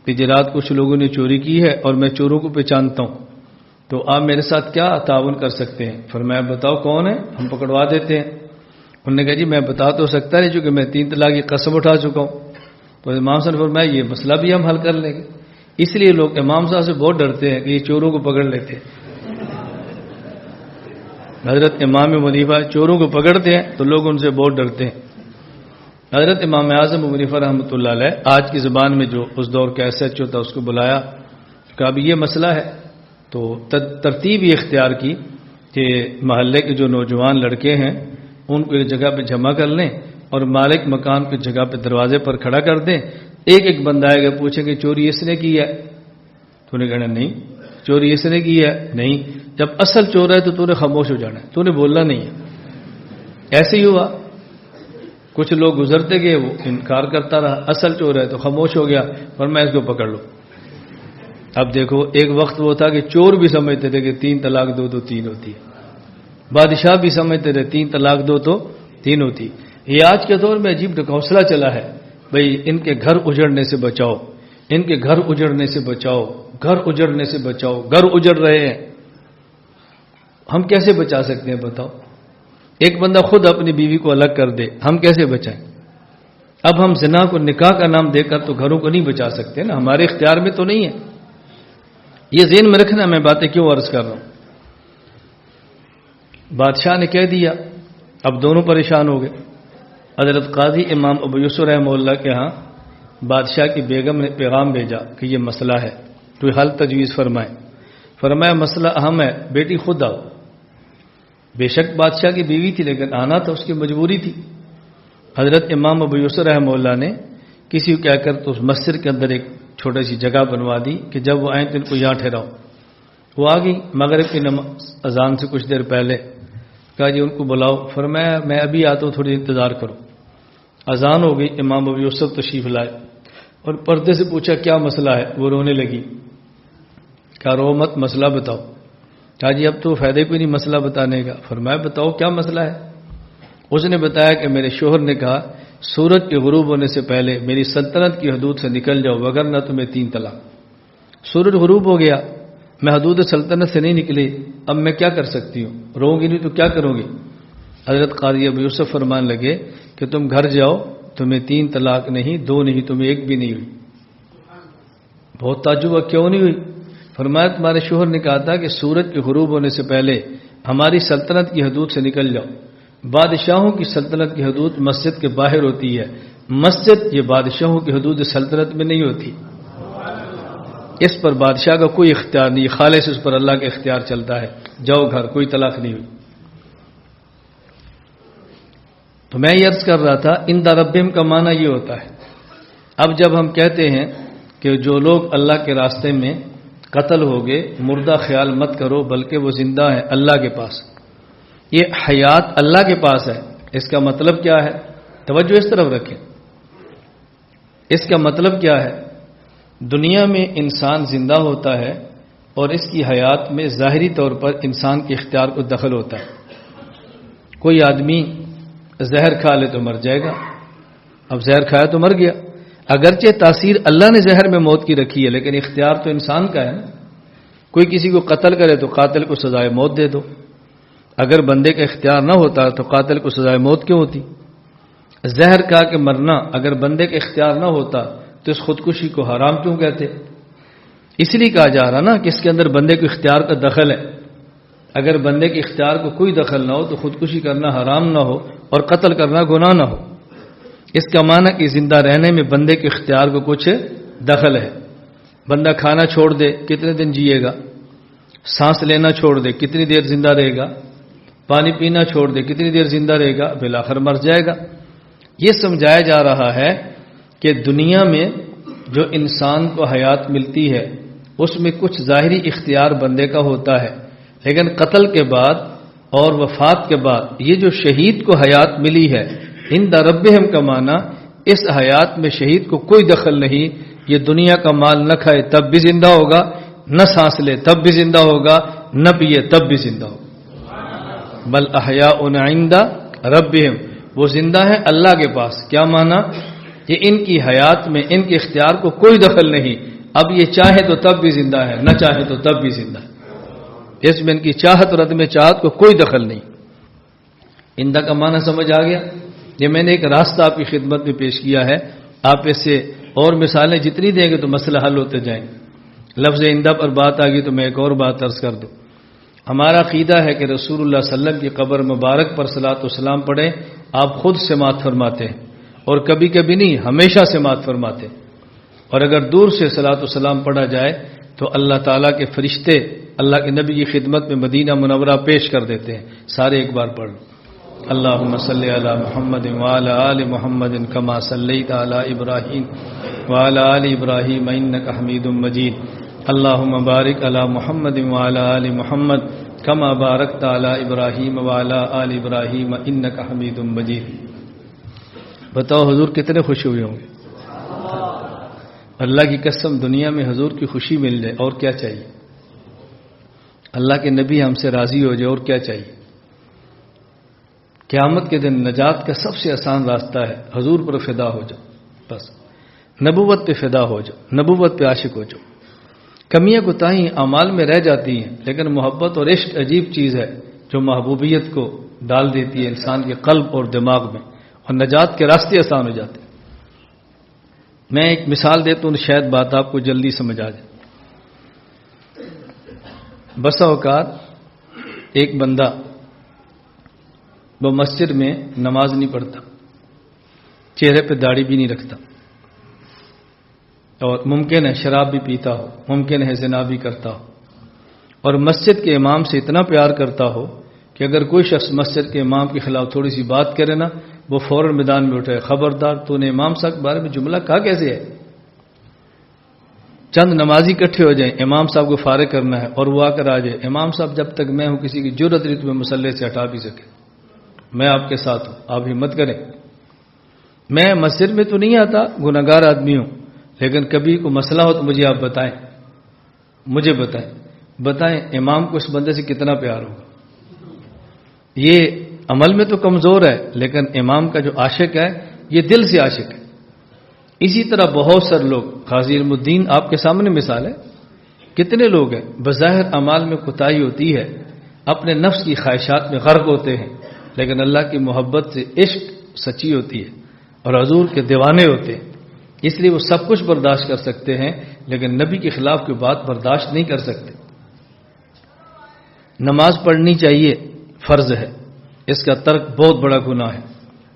کہ رات کچھ لوگوں نے چوری کی ہے اور میں چوروں کو پہچانتا ہوں، تو آپ میرے ساتھ کیا تعاون کر سکتے ہیں؟ فرمایا بتاؤ کون ہے، ہم پکڑوا دیتے ہیں. انہوں نے کہا جی میں بتا تو سکتا نہیں چونکہ میں 3 طلاق کی قسم اٹھا چکا ہوں. تو امام صاحب نے فرمایا یہ مسئلہ بھی ہم حل کر لیں گے. اس لیے لوگ امام صاحب سے بہت ڈرتے ہیں کہ یہ چوروں کو پکڑ لیتے ہیں. حضرت امام حنیفہ چوروں کو پکڑتے ہیں تو لوگ ان سے بہت ڈرتے ہیں. حضرت امام اعظم ابو حنیفہ رحمۃ اللہ علیہ آج کی زبان میں جو اس دور کا ایس ایچ او تھا اس کو بلایا کہ اب یہ مسئلہ ہے. تو ترتیب یہ اختیار کی کہ محلے کے جو نوجوان لڑکے ہیں ان کو ایک جگہ پہ جمع کر لیں اور مالک مکان کی جگہ پہ دروازے پر کھڑا کر دیں. ایک ایک بندہ آئے گا، پوچھیں کہ چوری اس نے کی ہے؟ تو نے کہنا نہیں چوری اس نے کی ہے. نہیں، جب اصل چور ہے تو نے خاموش ہو جانا ہے، تو نے بولنا نہیں ہے. ایسے ہی ہوا، کچھ لوگ گزرتے گئے، وہ انکار کرتا رہا، اصل چور ہے تو خاموش ہو گیا، اور میں اس کو پکڑ لوں. اب دیکھو ایک وقت وہ تھا کہ چور بھی سمجھتے تھے کہ 3 طلاق دو تو 3 ہوتی ہے، بادشاہ بھی سمجھتے تھے 3 طلاق دو تو 3 ہوتی. یہ آج کے دور میں عجیب ڈھکوسلا چلا ہے، بھئی ان کے گھر اجڑنے سے بچاؤ، ان کے گھر اجڑنے سے بچاؤ، گھر اجڑنے سے بچاؤ. گھر اجڑ رہے ہیں، ہم کیسے بچا سکتے ہیں بتاؤ؟ ایک بندہ خود اپنی بیوی کو الگ کر دے، ہم کیسے بچائیں؟ اب ہم زنا کو نکاح کا نام دے کر تو گھروں کو نہیں بچا سکتے نا، ہمارے اختیار میں تو نہیں ہے. یہ ذہن میں رکھنا میں باتیں کیوں عرض کر رہا ہوں. بادشاہ نے کہہ دیا، اب دونوں پریشان ہو گئے. حضرت قاضی امام ابو یوسف رحمہ اللہ کے ہاں بادشاہ کی بیگم نے پیغام بھیجا کہ یہ مسئلہ ہے، تو حل تجویز فرمائے. فرمایا مسئلہ اہم ہے، بیٹی خود آؤ. بے شک بادشاہ کی بیوی تھی لیکن آنا تھا، اس کی مجبوری تھی. حضرت امام ابو یوسف رحمہ اللہ نے کسی کو کہہ کر تو اس مسجد کے اندر ایک چھوٹی سی جگہ بنوا دی کہ جب وہ آئیں تو ان کو یہاں ٹھہراؤ. وہ آ گئی مغرب کی اذان سے کچھ دیر پہلے. کہا جی ان کو بلاؤ. فرمایا میں ابھی آتا ہوں، تھوڑی انتظار کرو. اذان ہو گئی، امام ابو یوسف تشریف لائے اور پردے سے پوچھا کیا مسئلہ ہے. وہ رونے لگی. کہا رو مت، مسئلہ بتاؤ. کہا جی اب تو فائدے کوئی نہیں مسئلہ بتانے کا. فرمایا بتاؤ کیا مسئلہ ہے. اس نے بتایا کہ میرے شوہر نے کہا سورج کے غروب ہونے سے پہلے میری سلطنت کی حدود سے نکل جاؤ وگرنہ تمہیں 3 طلاق. سورج غروب ہو گیا، میں حدود سلطنت سے نہیں نکلی، اب میں کیا کر سکتی ہوں؟ رو گی نہیں تو کیا کروں گی؟ حضرت قاضی ابو یوسف فرمان لگے کہ تم گھر جاؤ، تمہیں 3 طلاق نہیں، 2 نہیں، تمہیں 1 بھی نہیں ہوئی. بہت تعجب ہوا، کیوں نہیں ہوئی؟ فرمایا تمہارے شوہر نے کہا تھا کہ سورج کے غروب ہونے سے پہلے ہماری سلطنت کی حدود سے نکل جاؤ. بادشاہوں کی سلطنت کی حدود مسجد کے باہر ہوتی ہے، مسجد یہ بادشاہوں کی حدود سلطنت میں نہیں ہوتی. اس پر بادشاہ کا کوئی اختیار نہیں، خالص اس پر اللہ کا اختیار چلتا ہے. جاؤ گھر، کوئی طلاق نہیں ہوئی. تو میں یہ عرض کر رہا تھا عند ربہم کا معنی یہ ہوتا ہے. اب جب ہم کہتے ہیں کہ جو لوگ اللہ کے راستے میں قتل ہو گئے، مردہ خیال مت کرو بلکہ وہ زندہ ہیں اللہ کے پاس. یہ حیات اللہ کے پاس ہے. اس کا مطلب کیا ہے؟ توجہ اس طرف رکھیں. اس کا مطلب کیا ہے؟ دنیا میں انسان زندہ ہوتا ہے اور اس کی حیات میں ظاہری طور پر انسان کے اختیار کو دخل ہوتا ہے. کوئی آدمی زہر کھا لے تو مر جائے گا. اب زہر کھایا تو مر گیا. اگرچہ تاثیر اللہ نے زہر میں موت کی رکھی ہے لیکن اختیار تو انسان کا ہے نا. کوئی کسی کو قتل کرے تو قاتل کو سزائے موت دے دو. اگر بندے کا اختیار نہ ہوتا تو قاتل کو سزائے موت کیوں ہوتی؟ زہر کھا کے مرنا اگر بندے کا اختیار نہ ہوتا تو اس خودکشی کو حرام کیوں کہتے؟ اس لیے کہا جا رہا نا کہ اس کے اندر بندے کو اختیار کا دخل ہے. اگر بندے کے اختیار کو کوئی دخل نہ ہو تو خودکشی کرنا حرام نہ ہو اور قتل کرنا گناہ نہ ہو. اس کا معنی کہ زندہ رہنے میں بندے کے اختیار کو کچھ دخل ہے. بندہ کھانا چھوڑ دے کتنے دن جیے گا؟ سانس لینا چھوڑ دے کتنی دیر زندہ رہے گا؟ پانی پینا چھوڑ دے کتنی دیر زندہ رہے گا؟ بالآخر مر جائے گا. یہ سمجھایا جا رہا ہے کہ دنیا میں جو انسان کو حیات ملتی ہے اس میں کچھ ظاہری اختیار بندے کا ہوتا ہے، لیکن قتل کے بعد اور وفات کے بعد یہ جو شہید کو حیات ملی ہے عند ربہم کا معنی اس حیات میں شہید کو کوئی دخل نہیں. یہ دنیا کا مال نہ کھائے تب بھی زندہ ہوگا، نہ سانس لے تب بھی زندہ ہوگا، نہ پیے تب بھی زندہ ہوگا. بل احیاء عند ربہم، وہ زندہ ہے اللہ کے پاس. کیا معنی؟ کہ ان کی حیات میں ان کے اختیار کو کوئی دخل نہیں. اب یہ چاہے تو تب بھی زندہ ہے، نہ چاہے تو تب بھی زندہ ہے. اس میں ان کی چاہت اور عدم چاہت کو کوئی دخل نہیں. اندہ کا معنی سمجھ آ گیا؟ یہ میں نے ایک راستہ آپ کی خدمت میں پیش کیا ہے. آپ اس سے اور مثالیں جتنی دیں گے تو مسئلہ حل ہوتے جائیں. لفظ اندہ پر بات آ گئی تو میں ایک اور بات عرض کر دوں. ہمارا عقیدہ ہے کہ رسول اللہ صلی اللہ علیہ وسلم کی قبر مبارک پر صلاۃ والسلام پڑھیں. آپ خود سماعت فرماتے ہیں اور کبھی کبھی نہیں، ہمیشہ سماعت فرماتے ہیں. اور اگر دور سے صلاۃ والسلام پڑھا جائے تو اللہ تعالیٰ کے فرشتے اللہ کے نبی کی خدمت میں مدینہ منورہ پیش کر دیتے ہیں. سارے ایک بار پڑھ لو. اللہم صلی علی محمد وعلی آل محمد کما صلیت علی ابراہیم وعلی آل ابراہیم انک حمید مجید. اللہم بارک علی محمد وعلی آل محمد کما بارکت علی ابراہیم وعلی آل ابراہیم انک حمید مجید. بتاؤ حضور کتنے خوش ہوئے ہوں گے؟ اللہ کی قسم دنیا میں حضور کی خوشی مل جائے اور کیا چاہیے؟ اللہ کے نبی ہم سے راضی ہو جائے اور کیا چاہیے؟ قیامت کے دن نجات کا سب سے آسان راستہ ہے حضور پر فدا ہو جاؤ. بس نبوت پہ فدا ہو جاؤ، نبوت پہ عاشق ہو جاؤ. کمیاں کوتاہی اعمال میں رہ جاتی ہیں لیکن محبت اور عشق عجیب چیز ہے جو محبوبیت کو ڈال دیتی ہے انسان کے قلب اور دماغ میں، اور نجات کے راستے آسان ہو جاتے ہیں. میں ایک مثال دیتا ہوں، شاید بات آپ کو جلدی سمجھ آ جائے. بسا اوقات ایک بندہ وہ مسجد میں نماز نہیں پڑھتا، چہرے پہ داڑھی بھی نہیں رکھتا، اور ممکن ہے شراب بھی پیتا ہو، ممکن ہے زنا بھی کرتا ہو، اور مسجد کے امام سے اتنا پیار کرتا ہو کہ اگر کوئی شخص مسجد کے امام کے خلاف تھوڑی سی بات کرے نا، وہ فوراً میدان میں اٹھے، خبردار تو نے امام صاحب کے بارے میں جملہ کہا کیسے ہے؟ چند نمازی اکٹھے ہو جائیں، امام صاحب کو فارغ کرنا ہے اور وہ آ کر آ جائے، امام صاحب جب تک میں ہوں کسی کی جرأت نہیں تمہیں مسلح سے ہٹا بھی سکے، میں آپ کے ساتھ ہوں، آپ ہمت کریں۔ میں مسجد میں تو نہیں آتا، گناہگار آدمی ہوں، لیکن کبھی کوئی مسئلہ ہو تو مجھے آپ بتائیں، مجھے بتائیں امام کو اس بندے سے کتنا پیار ہوگا۔ یہ عمل میں تو کمزور ہے، لیکن امام کا جو عاشق ہے یہ دل سے عاشق ہے۔ اسی طرح بہت سارے لوگ، قاضی علم الدین آپ کے سامنے مثال ہے، کتنے لوگ ہیں بظاہر اعمال میں کوتاہی ہوتی ہے، اپنے نفس کی خواہشات میں غرق ہوتے ہیں، لیکن اللہ کی محبت سے عشق سچی ہوتی ہے اور حضور کے دیوانے ہوتے ہیں، اس لیے وہ سب کچھ برداشت کر سکتے ہیں، لیکن نبی کے خلاف کوئی بات برداشت نہیں کر سکتے۔ نماز پڑھنی چاہیے، فرض ہے، اس کا ترک بہت بڑا گناہ ہے۔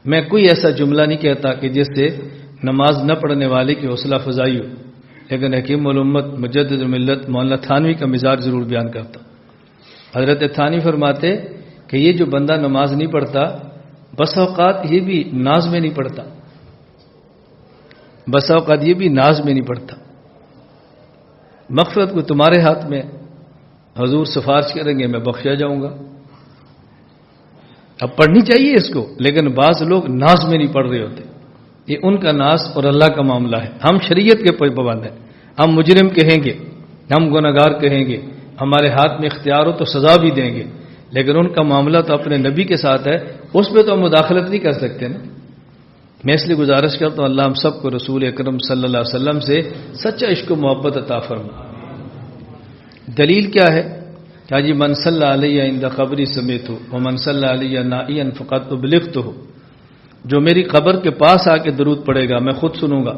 میں کوئی ایسا جملہ نہیں کہتا کہ جس سے نماز نہ پڑھنے والے کی حوصلہ افزائی ہو، لیکن حکیم الامت مجدد الملت مولانا تھانوی کا مزاج ضرور بیان کرتا۔ حضرت تھانوی فرماتے کہ یہ جو بندہ نماز نہیں پڑھتا، بس اوقات یہ بھی ناز میں نہیں پڑھتا، بس اوقات یہ بھی ناز میں نہیں پڑھتا، مغفرت کو تمہارے ہاتھ میں، حضور سفارش کریں گے میں بخشا جاؤں گا۔ اب پڑھنی چاہیے اس کو، لیکن بعض لوگ ناز میں نہیں پڑھ رہے ہوتے، یہ ان کا ناز اور اللہ کا معاملہ ہے۔ ہم شریعت کے پابند ہیں، ہم مجرم کہیں گے، ہم گناہگار کہیں گے، ہمارے ہاتھ میں اختیار ہو تو سزا بھی دیں گے، لیکن ان کا معاملہ تو اپنے نبی کے ساتھ ہے، اس پہ تو ہم مداخلت نہیں کر سکتے نا۔ میں اس لیے گزارش کرتا ہوں اللہ ہم سب کو رسول اکرم صلی اللہ علیہ وسلم سے سچا عشق و محبت عطا فرمائے۔ دلیل کیا ہے؟ کہ جی من صلی علیہ عند قبری سمیت ہو ومن صلی علیہ نائیا فقط ابلغت ہو، جو میری قبر کے پاس آ کے درود پڑے گا میں خود سنوں گا،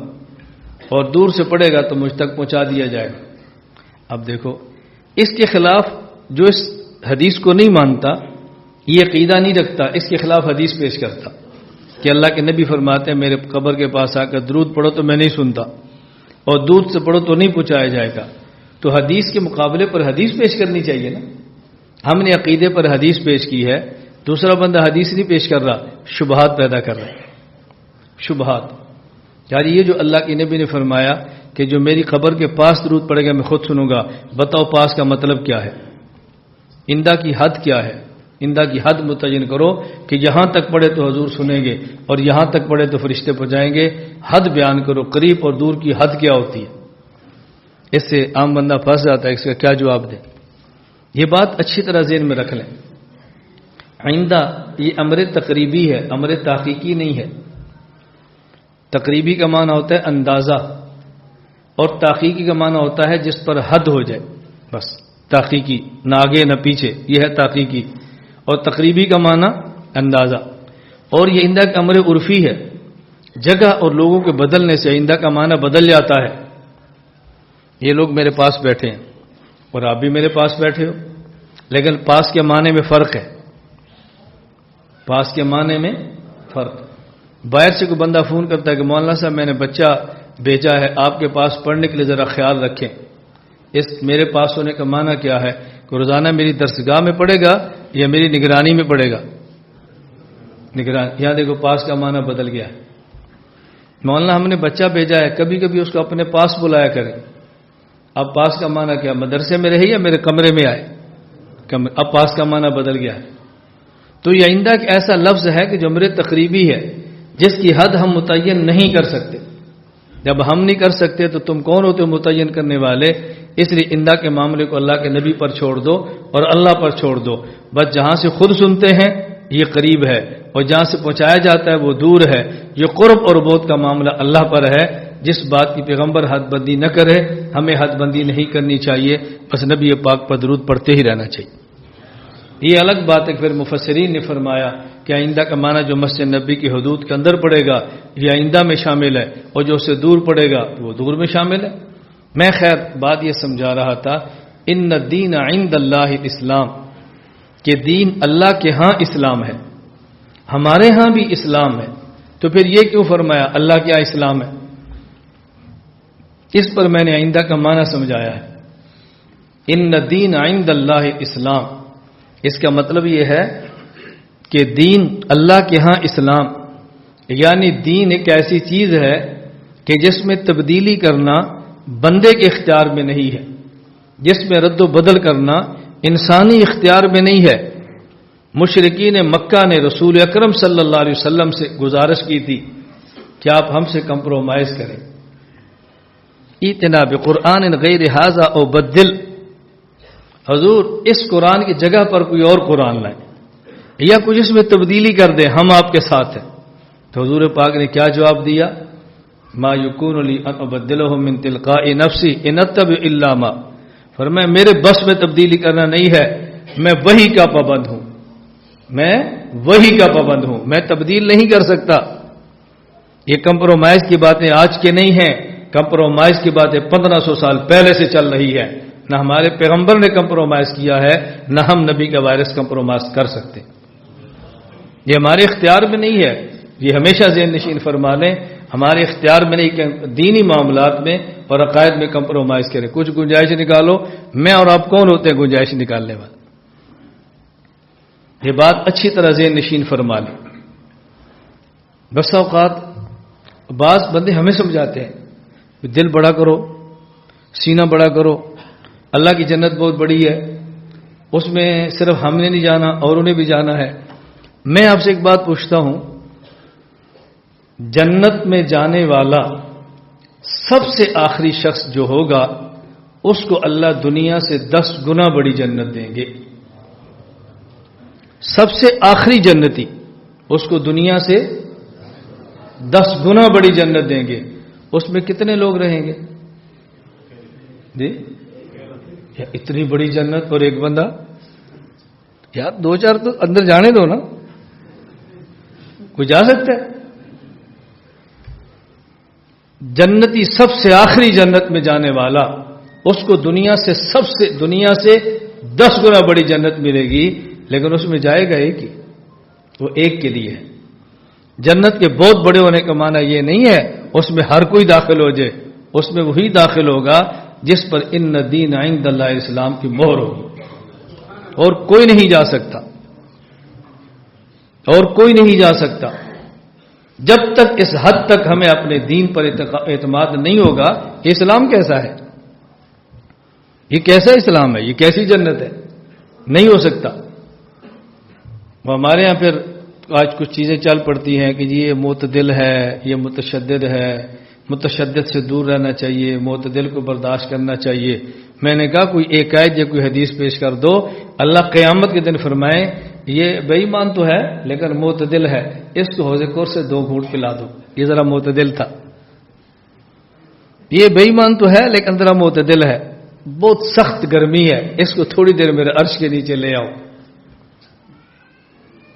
اور دور سے پڑے گا تو مجھ تک پہنچا دیا جائے گا۔ اب دیکھو اس کے خلاف جو اس حدیث کو نہیں مانتا، یہ عقیدہ نہیں رکھتا، اس کے خلاف حدیث پیش کرتا کہ اللہ کے نبی فرماتے ہیں میرے قبر کے پاس آ کر درود پڑھو تو میں نہیں سنتا، اور دور سے پڑھو تو نہیں پہنچایا جائے گا۔ تو حدیث کے مقابلے پر حدیث پیش کرنی چاہیے نا۔ ہم نے عقیدے پر حدیث پیش کی ہے، دوسرا بندہ حدیث نہیں پیش کر رہا، شبہات پیدا کر رہا ہے، شبہات۔ یعنی یہ جو اللہ کے نبی نے فرمایا کہ جو میری قبر کے پاس درود پڑے گا میں خود سنوں گا، بتاؤ پاس کا مطلب کیا ہے؟ اندہ کی حد کیا ہے؟ اندہ کی حد متعین کرو کہ یہاں تک پڑھے تو حضور سنیں گے اور یہاں تک پڑھے تو فرشتے پہنچائیں گے، حد بیان کرو، قریب اور دور کی حد کیا ہوتی ہے؟ اس سے عام بندہ پھنس جاتا ہے، اس کا کیا جواب دے؟ یہ بات اچھی طرح ذہن میں رکھ لیں۔ آئندہ یہ امر تقریبی ہے، امر تحقیقی نہیں ہے۔ تقریبی کا معنی ہوتا ہے اندازہ، اور تحقیقی کا معنی ہوتا ہے جس پر حد ہو جائے، بس تحقیقی، نہ آگے نہ پیچھے، یہ ہے تحقیقی۔ اور تقریبی کا معنی اندازہ، اور یہ آئندہ کا امر عرفی ہے، جگہ اور لوگوں کے بدلنے سے آئندہ کا معنی بدل جاتا ہے۔ یہ لوگ میرے پاس بیٹھے ہیں اور آپ بھی میرے پاس بیٹھے ہو، لیکن پاس کے معنی میں فرق ہے، پاس کے معنی میں فرق۔ باہر سے کوئی بندہ فون کرتا ہے کہ مولانا صاحب میں نے بچہ بھیجا ہے آپ کے پاس پڑھنے کے لیے ذرا خیال رکھیں۔ اس میرے پاس ہونے کا معنی کیا ہے؟ کہ روزانہ میری درسگاہ میں پڑھے گا یا میری نگرانی میں پڑھے گا؟ نگرانی۔ یہاں دیکھو پاس کا معنی بدل گیا ہے۔ مولانا ہم نے بچہ بھیجا ہے، کبھی کبھی اس کو اپنے پاس بلایا کریں۔ اب پاس کا معنی کیا؟ مدرسے میں رہے یا میرے کمرے میں آئے؟ اب پاس کا معنی بدل گیا ہے۔ تو یہ آئندہ ایک ایسا لفظ ہے کہ جو امر تقریبی ہے، جس کی حد ہم متعین نہیں کر سکتے۔ جب ہم نہیں کر سکتے تو تم کون ہوتے ہو متعین کرنے والے؟ اس لیے آئندہ کے معاملے کو اللہ کے نبی پر چھوڑ دو اور اللہ پر چھوڑ دو۔ بس جہاں سے خود سنتے ہیں یہ قریب ہے، اور جہاں سے پہنچایا جاتا ہے وہ دور ہے۔ یہ قرب اور بعد کا معاملہ اللہ پر ہے۔ جس بات کی پیغمبر حد بندی نہ کرے ہمیں حد بندی نہیں کرنی چاہیے، بس نبی پاک پر درود پڑھتے ہی رہنا چاہیے۔ یہ الگ بات ہے، پھر مفسرین نے فرمایا کہ آئندہ کا معنی جو مسجد نبی کی حدود کے اندر پڑے گا یہ آئندہ میں شامل ہے، اور جو اس سے دور پڑے گا وہ دور میں شامل ہے۔ میں خیر بات یہ سمجھا رہا تھا ان الدین عند اللہ الاسلام، کہ دین اللہ کے ہاں اسلام ہے، ہمارے ہاں بھی اسلام ہے، تو پھر یہ کیوں فرمایا اللہ کے ہاں اسلام ہے؟ اس پر میں نے آئندہ کا معنی سمجھایا ہے۔ ان الدین عند اللہ اسلام، اس کا مطلب یہ ہے کہ دین اللہ کے ہاں اسلام، یعنی دین ایک ایسی چیز ہے کہ جس میں تبدیلی کرنا بندے کے اختیار میں نہیں ہے، جس میں رد و بدل کرنا انسانی اختیار میں نہیں ہے۔ مشرکین مکہ نے رسول اکرم صلی اللہ علیہ وسلم سے گزارش کی تھی کہ آپ ہم سے کمپرومائز کریں، ائتنا بقرآن غیر ھذا او بدل، حضور اس قرآن کی جگہ پر کوئی اور قرآن لائیں یا کچھ اس میں تبدیلی کر دیں، ہم آپ کے ساتھ ہیں۔ تو حضور پاک نے کیا جواب دیا؟ ما یکون لی ان ابدلہ من تلقاء نفسی ان اتبع الا ما، فرمایا میرے بس میں تبدیلی کرنا نہیں ہے، میں وحی کا پابند ہوں، میں وحی کا پابند ہوں، میں تبدیل نہیں کر سکتا۔ یہ کمپرومائز کی باتیں آج کے نہیں ہیں، کمپرومائز کی باتیں 1500 سال پہلے سے چل رہی ہے۔ نہ ہمارے پیغمبر نے کمپرومائز کیا ہے، نہ ہم نبی کا وائرس کمپرومائز کر سکتے، یہ ہمارے اختیار میں نہیں ہے۔ یہ ہمیشہ ذہن نشین فرما لیں، ہمارے اختیار میں نہیں کہ دینی معاملات میں اور عقائد میں کمپرومائز کریں۔ کچھ گنجائش نکالو، میں اور آپ کون ہوتے ہیں گنجائش نکالنے والے؟ یہ بات اچھی طرح ذہن نشین فرما لیں۔ بس اوقات بعض بندے ہمیں سمجھاتے ہیں دل بڑا کرو، سینہ بڑا کرو، اللہ کی جنت بہت بڑی ہے، اس میں صرف ہم نے نہیں جانا اوروں نے بھی جانا ہے۔ میں آپ سے ایک بات پوچھتا ہوں، جنت میں جانے والا سب سے آخری شخص جو ہوگا اس کو اللہ دنیا سے 10 گنا بڑی جنت دیں گے۔ سب سے آخری جنتی اس کو دنیا سے 10 گنا بڑی جنت دیں گے۔ اس میں کتنے لوگ رہیں گے جی؟ اتنی بڑی جنت اور ایک بندہ، یار 2-4 تو اندر جانے دو نا، کوئی جا سکتا ہے؟ جنتی سب سے آخری جنت میں جانے والا، اس کو دنیا سے 10 گنا بڑی جنت ملے گی، لیکن اس میں جائے گا ایک ہی، وہ ایک کے لیے ہے۔ جنت کے بہت بڑے ہونے کا معنی یہ نہیں ہے اس میں ہر کوئی داخل ہو جائے، اس میں وہی داخل ہوگا جس پر ان الدین عند اللہ اسلام کی مہر ہوگی، اور کوئی نہیں جا سکتا، اور کوئی نہیں جا سکتا۔ جب تک اس حد تک ہمیں اپنے دین پر اعتماد نہیں ہوگا، یہ اسلام کیسا ہے؟ یہ کیسا اسلام ہے؟ یہ کیسی جنت ہے؟ نہیں ہو سکتا۔ وہ ہمارے ہاں پھر آج کچھ چیزیں چل پڑتی ہیں کہ جی یہ معتدل ہے، یہ متشدد ہے، متشدد سے دور رہنا چاہیے، معتدل کو برداشت کرنا چاہیے۔ میں نے کہا کوئی ایک آیت یا کوئی حدیث پیش کر دو، اللہ قیامت کے دن فرمائے یہ بے ایمان تو ہے لیکن معتدل ہے، اس کو حوض کوثر سے 2 گھونٹ پلا دو، یہ ذرا معتدل تھا۔ یہ بے ایمان تو ہے لیکن ذرا معتدل ہے، بہت سخت گرمی ہے، اس کو تھوڑی دیر میرے عرش کے نیچے لے آؤ۔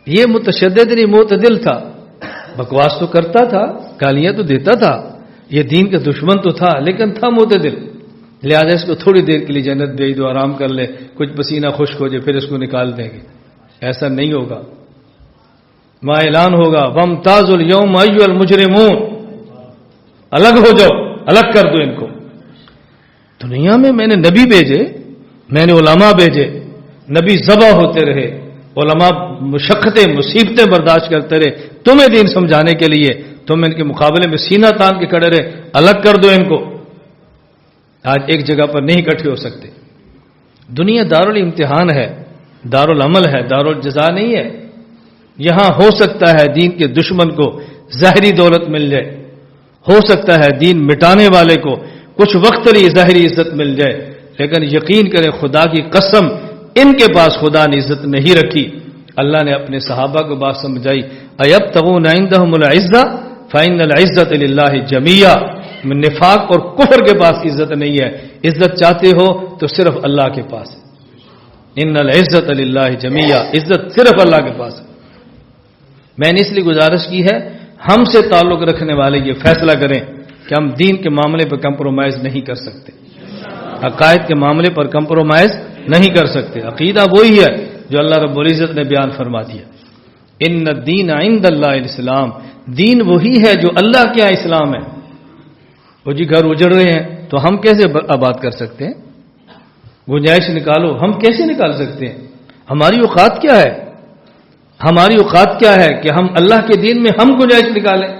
یہ متشدد نہیں، معتدل تھا، بکواس تو کرتا تھا، گالیاں تو دیتا تھا، یہ دین کا دشمن تو تھا لیکن تھا معتدل، لہذا اس کو تھوڑی دیر کے لیے جنت بھیج دو، آرام کر لے، کچھ پسینہ خشک ہو جائے پھر اس کو نکال دیں گے۔ ایسا نہیں ہوگا، وہاں اعلان ہوگا وامتازوا اليوم ایھا المجرمون، الگ ہو جاؤ، الگ کر دو ان کو۔ دنیا میں نے نبی بھیجے، میں نے علماء بھیجے، نبی ذبح ہوتے رہے، علماء مشقتیں مصیبتیں برداشت کرتے رہے تمہیں دین سمجھانے کے لیے، تم ان کے مقابلے میں سینہ تان کے کھڑے رہے، الگ کر دو ان کو۔ آج ایک جگہ پر نہیں اکٹھے ہو سکتے۔ دنیا دارالامتحان ہے، دارالعمل ہے، دارالجزا نہیں ہے۔ یہاں ہو سکتا ہے دین کے دشمن کو ظاہری دولت مل جائے، ہو سکتا ہے دین مٹانے والے کو کچھ وقت لیے ظاہری عزت مل جائے، لیکن یقین کریں خدا کی قسم ان کے پاس خدا نے عزت نہیں رکھی۔ اللہ نے اپنے صحابہ کو بات سمجھائی، ایبتغون عندهم العزہ فإن العزة للہ جمیعا۔ نفاق اور کفر کے پاس عزت نہیں ہے، عزت چاہتے ہو تو صرف اللہ کے پاس ہے۔ ان العزت للہ جمیعا، عزت صرف اللہ کے پاس ہے۔ میں نے اس لیے گزارش کی ہے ہم سے تعلق رکھنے والے یہ فیصلہ کریں کہ ہم دین کے معاملے پر کمپرومائز نہیں کر سکتے۔ عقائد کے معاملے پر کمپرومائز نہیں کر سکتے. عقیدہ وہی ہے جو اللہ رب العزت نے بیان فرما دیا. ان الدین عند اللہ الاسلام، دین وہی ہے جو اللہ کے یہاں اسلام ہے. وہ جی گھر اجڑ رہے ہیں تو ہم کیسے آباد کر سکتے ہیں؟ گنجائش نکالو، ہم کیسے نکال سکتے ہیں؟ ہماری اوقات کیا ہے؟ ہماری اوقات کیا ہے کہ ہم اللہ کے دین میں ہم گنجائش نکالیں؟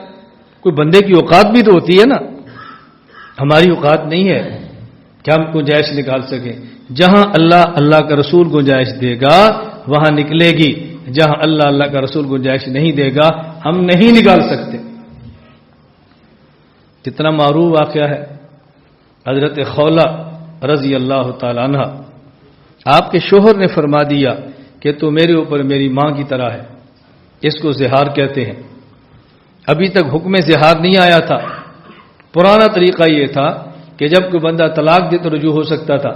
کوئی بندے کی اوقات بھی تو ہوتی ہے نا. ہماری اوقات نہیں ہے کہ ہم گنجائش نکال سکیں. جہاں اللہ کا رسول گنجائش دے گا وہاں نکلے گی، جہاں اللہ کا رسول گنجائش نہیں دے گا ہم نہیں نکال سکتے. کتنا معروف واقعہ ہے. حضرت خولہ رضی اللہ تعالی عنہ، آپ کے شوہر نے فرما دیا کہ تو میرے اوپر میری ماں کی طرح ہے. اس کو زہار کہتے ہیں. ابھی تک حکم زہار نہیں آیا تھا. پرانا طریقہ یہ تھا کہ جب کوئی بندہ طلاق دے تو رجوع ہو سکتا تھا،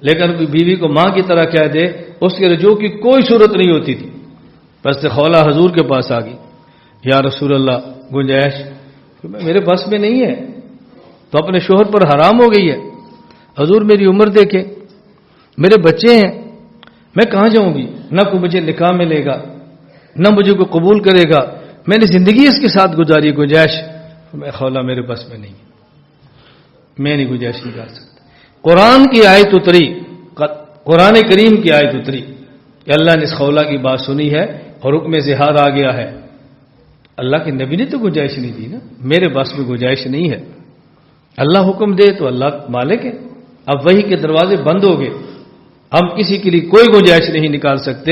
لیکن کوئی بیوی کو ماں کی طرح کہہ دے اس کے رجوع کی کوئی صورت نہیں ہوتی تھی. بس خولہ حضور کے پاس آ گئی، یا رسول اللہ گنجائش. میرے بس میں نہیں ہے، تو اپنے شوہر پر حرام ہو گئی ہے. حضور میری عمر دیکھے، میرے بچے ہیں، میں کہاں جاؤں گی؟ نہ کوئی مجھے نکاح ملے گا، نہ مجھے کوئی قبول کرے گا. میں نے زندگی اس کے ساتھ گزاری. گنجائش میں خولہ میرے بس میں نہیں، میں نہیں گنجائش نکال سکتا. قرآن کی آیت اتری، قرآن کریم کی آیت اتری کہ اللہ نے اس خولہ کی بات سنی ہے اور حکم زہار آ گیا ہے. اللہ کے نبی نے تو گنجائش نہیں دی نا. میرے بس میں گنجائش نہیں ہے. اللہ حکم دے تو اللہ مالک ہے. اب وہی کے دروازے بند ہو گئے، ہم کسی کے لیے کوئی گنجائش نہیں نکال سکتے.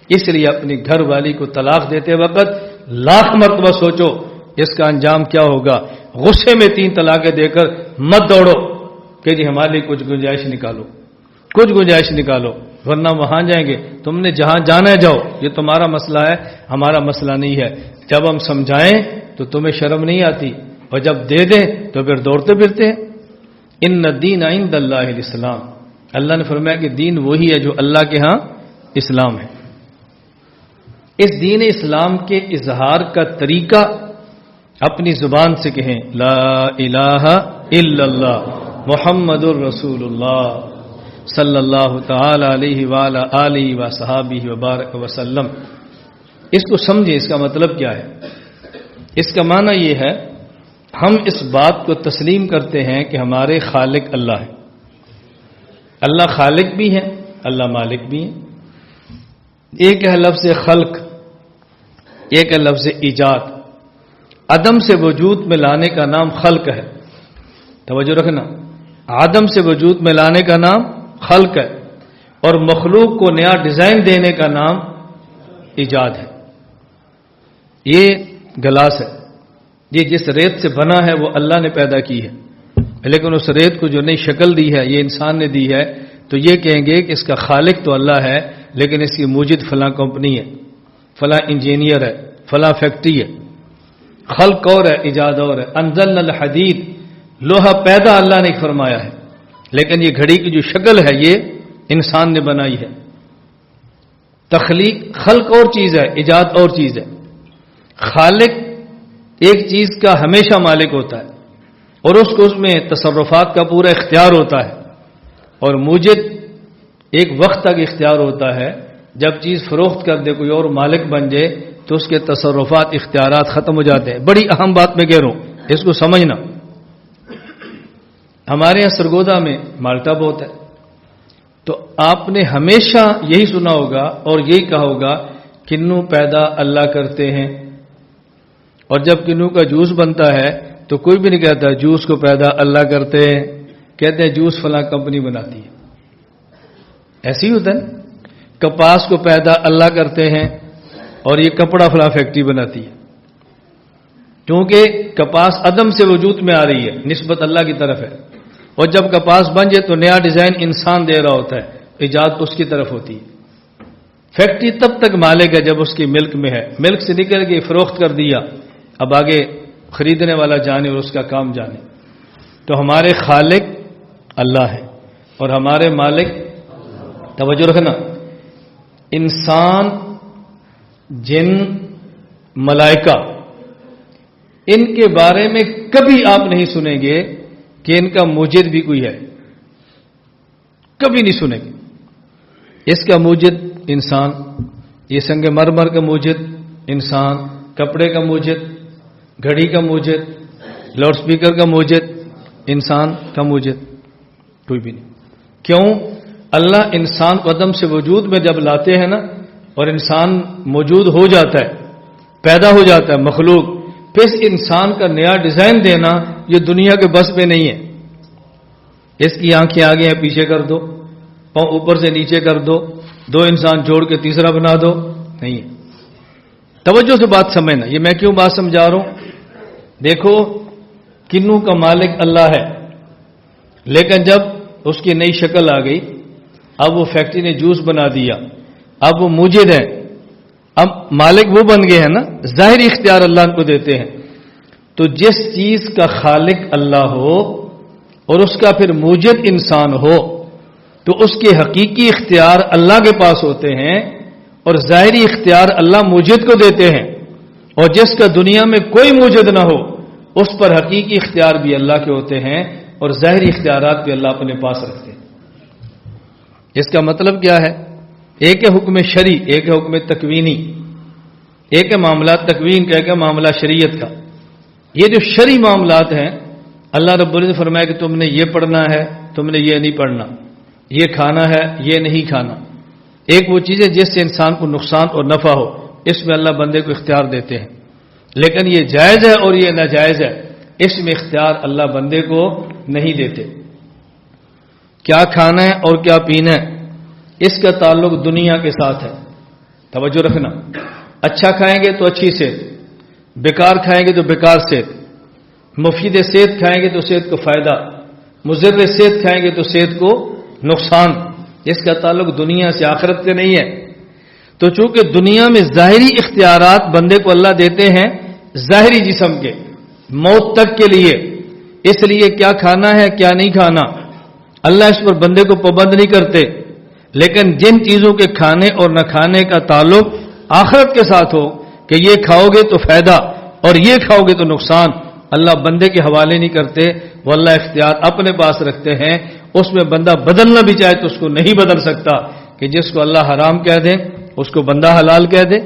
اس لیے اپنی گھر والی کو طلاق دیتے وقت لاکھ مرتبہ سوچو اس کا انجام کیا ہوگا. غصے میں 3 طلاقیں دے کر مت دوڑو کہ جی ہمارے لیے کچھ گنجائش نکالو، کچھ گنجائش نکالو، ورنہ وہاں جائیں گے. تم نے جہاں جانا ہے جاؤ، یہ تمہارا مسئلہ ہے، ہمارا مسئلہ نہیں ہے. جب ہم سمجھائیں تو تمہیں شرم نہیں آتی، اور جب دے دیں تو پھر دوڑتے پھرتے ہیں. ان الدین عند اللہ الاسلام، اللہ نے فرمایا کہ دین وہی ہے جو اللہ کے ہاں اسلام ہے. اس دین اسلام کے اظہار کا طریقہ اپنی زبان سے کہیں لا الہ الا اللہ محمد الرسول اللہ صلی اللہ تعالی علیہ وآلہ آلہ وصحابہ وبارک وسلم. اس کو سمجھیں، اس کا مطلب کیا ہے. اس کا معنی یہ ہے ہم اس بات کو تسلیم کرتے ہیں کہ ہمارے خالق اللہ ہے. اللہ خالق بھی ہے، اللہ مالک بھی ہے. ایک ہے لفظ خلق، ایک ہے لفظ ایجاد. عدم سے وجود میں لانے کا نام خلق ہے. توجہ رکھنا، عدم سے وجود میں لانے کا نام خلق ہے، اور مخلوق کو نیا ڈیزائن دینے کا نام ایجاد ہے. یہ گلاس ہے، یہ جس ریت سے بنا ہے وہ اللہ نے پیدا کی ہے، لیکن اس ریت کو جو نئی شکل دی ہے یہ انسان نے دی ہے. تو یہ کہیں گے کہ اس کا خالق تو اللہ ہے، لیکن اس کی موجد فلاں کمپنی ہے، فلاں انجینئر ہے، فلاں فیکٹری ہے. خلق اور ہے، ایجاد اور ہے. انزلنا الحدید، لوہا پیدا اللہ نے فرمایا ہے، لیکن یہ گھڑی کی جو شکل ہے یہ انسان نے بنائی ہے. تخلیق، خلق اور چیز ہے، ایجاد اور چیز ہے. خالق ایک چیز کا ہمیشہ مالک ہوتا ہے اور اس کو اس میں تصرفات کا پورا اختیار ہوتا ہے، اور موجد ایک وقت تک اختیار ہوتا ہے. جب چیز فروخت کر دے، کوئی اور مالک بن جائے تو اس کے تصرفات، اختیارات ختم ہو جاتے ہیں. بڑی اہم بات میں کہہ رہا ہوں، اس کو سمجھنا. ہمارے یہاں سرگودا میں مالٹا بہت ہے، تو آپ نے ہمیشہ یہی سنا ہوگا اور یہی کہا ہوگا کنو پیدا اللہ کرتے ہیں. اور جب کنو کا جوس بنتا ہے تو کوئی بھی نہیں کہتا جوس کو پیدا اللہ کرتے ہیں، کہتے ہیں جوس فلاں کمپنی بناتی ہے. ایسے ہی ہوتا ہے. کپاس کو پیدا اللہ کرتے ہیں اور یہ کپڑا فلاں فیکٹری بناتی ہے. کیونکہ کپاس عدم سے وجود میں آ رہی ہے، نسبت اللہ کی طرف ہے. اور جب کپاس بن جائے تو نیا ڈیزائن انسان دے رہا ہوتا ہے، ایجاد اس کی طرف ہوتی ہے. فیکٹری تب تک مالک ہے جب اس کی ملک میں ہے. ملک سے نکل کے فروخت کر دیا، اب آگے خریدنے والا جانے اور اس کا کام جانے. تو ہمارے خالق اللہ ہے اور ہمارے مالک، توجہ رکھنا، انسان، جن، ملائکہ، ان کے بارے میں کبھی آپ نہیں سنیں گے کہ ان کا موجد بھی کوئی ہے. کبھی نہیں سنیں گے. اس کا موجد انسان، یہ سنگ مرمر کا موجد انسان، کپڑے کا موجد، گھڑی کا موجد، لاؤڈ سپیکر کا موجد انسان کا موجد کوئی بھی نہیں. کیوں؟ اللہ انسان کو عدم سے وجود میں جب لاتے ہیں نا، اور انسان موجود ہو جاتا ہے، پیدا ہو جاتا ہے مخلوق، پھر اس انسان کا نیا ڈیزائن دینا یہ دنیا کے بس میں نہیں ہے. اس کی آنکھیں آگے ہیں پیچھے کر دو، پاؤں اوپر سے نیچے کر دو، دو انسان جوڑ کے تیسرا بنا دو، نہیں ہے. توجہ سے بات سمجھنا. یہ میں کیوں بات سمجھا رہا ہوں؟ دیکھو کنوں کا مالک اللہ ہے، لیکن جب اس کی نئی شکل آ گئی، اب وہ فیکٹری نے جوس بنا دیا، اب وہ موجد ہیں، اب مالک وہ بن گئے ہیں نا، ظاہری اختیار اللہ ان کو دیتے ہیں. تو جس چیز کا خالق اللہ ہو اور اس کا پھر موجد انسان ہو تو اس کے حقیقی اختیار اللہ کے پاس ہوتے ہیں اور ظاہری اختیار اللہ موجد کو دیتے ہیں. اور جس کا دنیا میں کوئی موجد نہ ہو اس پر حقیقی اختیار بھی اللہ کے ہوتے ہیں اور ظاہری اختیارات بھی اللہ اپنے پاس رکھتے ہیں. اس کا مطلب کیا ہے؟ ایک ہے حکم شرعی، ایک ہے حکم تکوینی. ایک ہے معاملات تکوین کا، ایک ہے معاملہ شریعت کا. یہ جو شرعی معاملات ہیں، اللہ رب العزت نے فرمایا کہ تم نے یہ پڑھنا ہے، تم نے یہ نہیں پڑھنا، یہ کھانا ہے، یہ نہیں کھانا. ایک وہ چیز ہے جس سے انسان کو نقصان اور نفع ہو، اس میں اللہ بندے کو اختیار دیتے ہیں. لیکن یہ جائز ہے اور یہ ناجائز ہے، اس میں اختیار اللہ بندے کو نہیں دیتے. کیا کھانا ہے اور کیا پینا ہے، اس کا تعلق دنیا کے ساتھ ہے. توجہ رکھنا. اچھا کھائیں گے تو اچھی صحت، بیکار کھائیں گے تو بیکار صحت، مفید صحت کھائیں گے تو صحت کو فائدہ، مضر صحت کھائیں گے تو صحت کو نقصان. اس کا تعلق دنیا سے، آخرت سے نہیں ہے. تو چونکہ دنیا میں ظاہری اختیارات بندے کو اللہ دیتے ہیں ظاہری جسم کے، موت تک کے لیے، اس لیے کیا کھانا ہے کیا نہیں کھانا اللہ اس پر بندے کو پابند نہیں کرتے. لیکن جن چیزوں کے کھانے اور نہ کھانے کا تعلق آخرت کے ساتھ ہو کہ یہ کھاؤ گے تو فائدہ اور یہ کھاؤ گے تو نقصان، اللہ بندے کے حوالے نہیں کرتے. وہ اللہ اختیار اپنے پاس رکھتے ہیں. اس میں بندہ بدلنا بھی چاہے تو اس کو نہیں بدل سکتا کہ جس کو اللہ حرام کہہ دے اس کو بندہ حلال کہہ دے،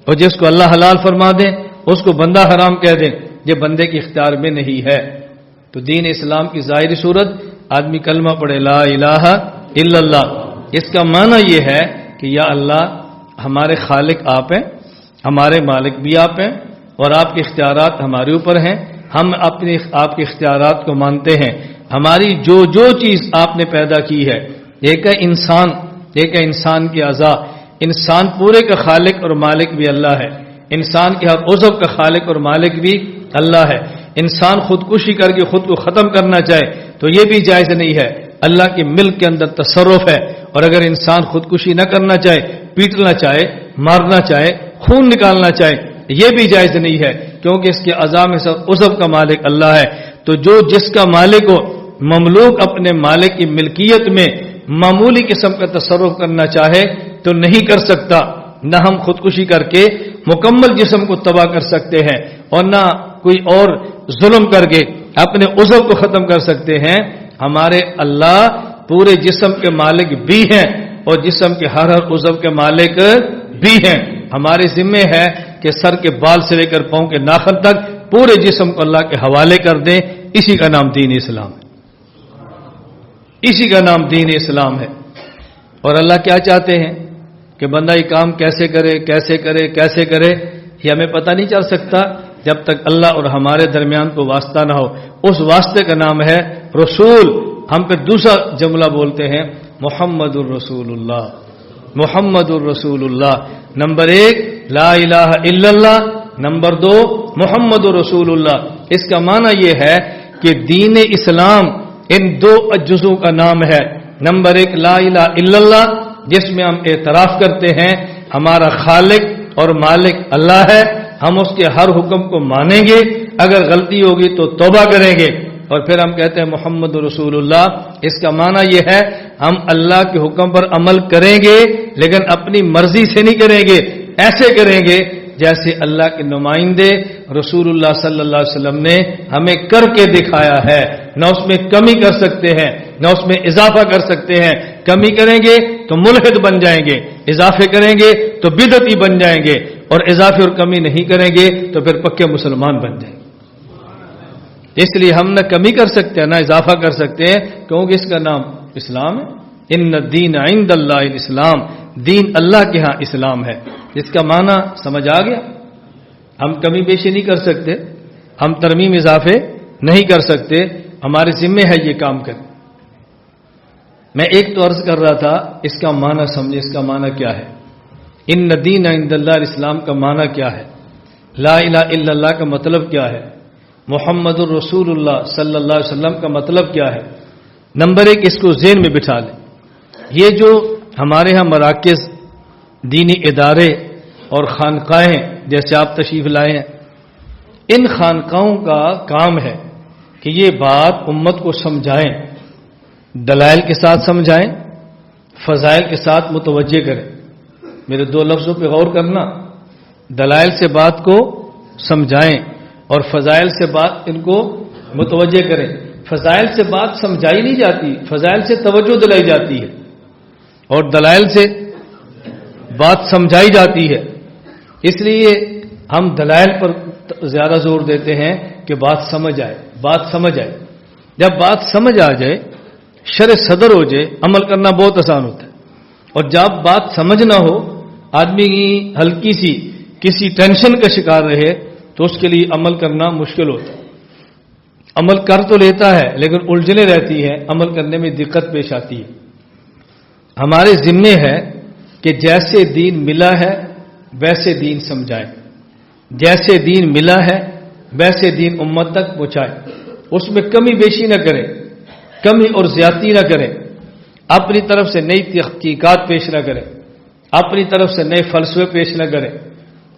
اور جس کو اللہ حلال فرما دے اس کو بندہ حرام کہہ دے. یہ بندے کے اختیار میں نہیں ہے. تو دین اسلام کی ظاہری صورت، آدمی کلمہ پڑھے لا الہ الا اللہ، اس کا معنی یہ ہے کہ یا اللہ ہمارے خالق آپ ہیں، ہمارے مالک بھی آپ ہیں، اور آپ کے اختیارات ہمارے اوپر ہیں. ہم آپ کے اختیارات کو مانتے ہیں. ہماری جو چیز آپ نے پیدا کی ہے، ایک ہے انسان، ایک ہے انسان کی اعضاء. انسان پورے کا خالق اور مالک بھی اللہ ہے. انسان کے ہر عضو کا خالق اور مالک بھی اللہ ہے. انسان خودکشی کر کے خود کو ختم کرنا چاہے تو یہ بھی جائز نہیں ہے. اللہ کے ملک کے اندر تصرف ہے، اور اگر انسان خودکشی نہ کرنا چاہے، پیٹنا چاہے، مارنا چاہے، خون نکالنا چاہے، یہ بھی جائز نہیں ہے، کیونکہ اس کے اعضاء میں سب عضو کا مالک اللہ ہے. تو جس کا مالک ہو، مملوک اپنے مالک کی ملکیت میں معمولی قسم کا تصرف کرنا چاہے تو نہیں کر سکتا. نہ ہم خودکشی کر کے مکمل جسم کو تباہ کر سکتے ہیں، اور نہ کوئی اور ظلم کر کے اپنے عضو کو ختم کر سکتے ہیں. ہمارے اللہ پورے جسم کے مالک بھی ہیں اور جسم کے ہر عضو کے مالک بھی ہیں. ہمارے ذمہ ہے کہ سر کے بال سے لے کر پاؤں کے ناخن تک پورے جسم کو اللہ کے حوالے کر دیں. اسی کا نام دین اسلام ہے. اسی کا نام دین اسلام ہے. اور اللہ کیا چاہتے ہیں کہ بندہ یہ کام کیسے کرے کیسے کرے کیسے کرے، یہ ہمیں پتہ نہیں چل سکتا جب تک اللہ اور ہمارے درمیان کو واسطہ نہ ہو. اس واسطے کا نام ہے رسول. ہم پھر دوسرا جملہ بولتے ہیں محمد الرسول اللہ، محمد الرسول اللہ. نمبر 1 لا الہ الا اللہ، نمبر 2 محمد الرسول اللہ. اس کا معنی یہ ہے کہ دین اسلام ان 2 جزوں کا نام ہے. نمبر 1 لا الہ الا اللہ، جس میں ہم اعتراف کرتے ہیں ہمارا خالق اور مالک اللہ ہے، ہم اس کے ہر حکم کو مانیں گے، اگر غلطی ہوگی تو توبہ کریں گے. اور پھر ہم کہتے ہیں محمد رسول اللہ. اس کا معنی یہ ہے ہم اللہ کے حکم پر عمل کریں گے لیکن اپنی مرضی سے نہیں کریں گے، ایسے کریں گے جیسے اللہ کے نمائندے رسول اللہ صلی اللہ علیہ وسلم نے ہمیں کر کے دکھایا ہے. نہ اس میں کمی کر سکتے ہیں نہ اس میں اضافہ کر سکتے ہیں. کمی کریں گے تو ملحد بن جائیں گے، اضافے کریں گے تو بدعتی بن جائیں گے، اور اضافے اور کمی نہیں کریں گے تو پھر پکے مسلمان بن جائیں گے. اس لیے ہم نہ کمی کر سکتے ہیں نہ اضافہ کر سکتے ہیں، کیونکہ اس کا نام اسلام ہے. ان الدین عند اللہ الاسلام، دین اللہ کے ہاں اسلام ہے. جس کا معنی سمجھ آ گیا. ہم کمی بیشی نہیں کر سکتے، ہم ترمیم اضافے نہیں کر سکتے، ہمارے ذمے ہے یہ کام کریں. میں ایک تو عرض کر رہا تھا، اس کا معنی سمجھے، اس کا معنی کیا ہے. ان الدین عند اللہ الاسلام کا معنی کیا ہے؟ لا الہ الا اللہ کا مطلب کیا ہے؟ محمد الرسول اللہ صلی اللہ علیہ وسلم کا مطلب کیا ہے؟ نمبر ایک، اس کو ذہن میں بٹھا لیں. یہ جو ہمارے ہاں مراکز، دینی ادارے اور خانقاہیں جیسے آپ تشریف لائے ہیں، ان خانقاہوں کا کام ہے کہ یہ بات امت کو سمجھائیں، دلائل کے ساتھ سمجھائیں، فضائل کے ساتھ متوجہ کریں. میرے دو لفظوں پہ غور کرنا، دلائل سے بات کو سمجھائیں اور فضائل سے بات ان کو متوجہ کریں. فضائل سے بات سمجھائی نہیں جاتی، فضائل سے توجہ دلائی جاتی ہے، اور دلائل سے بات سمجھائی جاتی ہے. اس لیے ہم دلائل پر زیادہ زور دیتے ہیں کہ بات سمجھ آئے، بات سمجھ آئے. جب بات سمجھ آ جائے، شرح صدر ہو جائے، عمل کرنا بہت آسان ہوتا ہے. اور جب بات سمجھ نہ ہو، آدمی ہلکی سی کسی ٹینشن کا شکار رہے تو اس کے لیے عمل کرنا مشکل ہوتا ہے. عمل کر تو لیتا ہے لیکن الجھنیں رہتی ہیں، عمل کرنے میں دقت پیش آتی ہے. ہمارے ذمے ہے کہ جیسے دین ملا ہے ویسے دین سمجھائیں، جیسے دین ملا ہے ویسے دین امت تک پہنچائیں. اس میں کمی بیشی نہ کریں، کمی اور زیادتی نہ کریں، اپنی طرف سے نئی تحقیقات پیش نہ کریں، اپنی طرف سے نئے فلسفے پیش نہ کریں،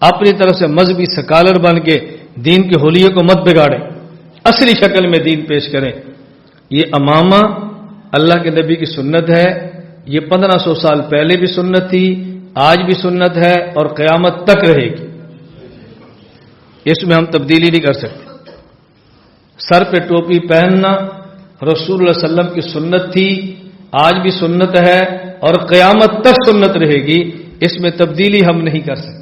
اپنی طرف سے مذہبی سکالر بن کے دین کے حلیے کو مت بگاڑیں، اصلی شکل میں دین پیش کریں. یہ امامہ اللہ کے نبی کی سنت ہے، یہ 1500 سال پہلے بھی سنت تھی، آج بھی سنت ہے اور قیامت تک رہے گی. اس میں ہم تبدیلی نہیں کر سکتے. سر پہ ٹوپی پہننا رسول اللہ صلی اللہ علیہ وسلم کی سنت تھی، آج بھی سنت ہے اور قیامت تک سنت رہے گی. اس میں تبدیلی ہم نہیں کر سکتے.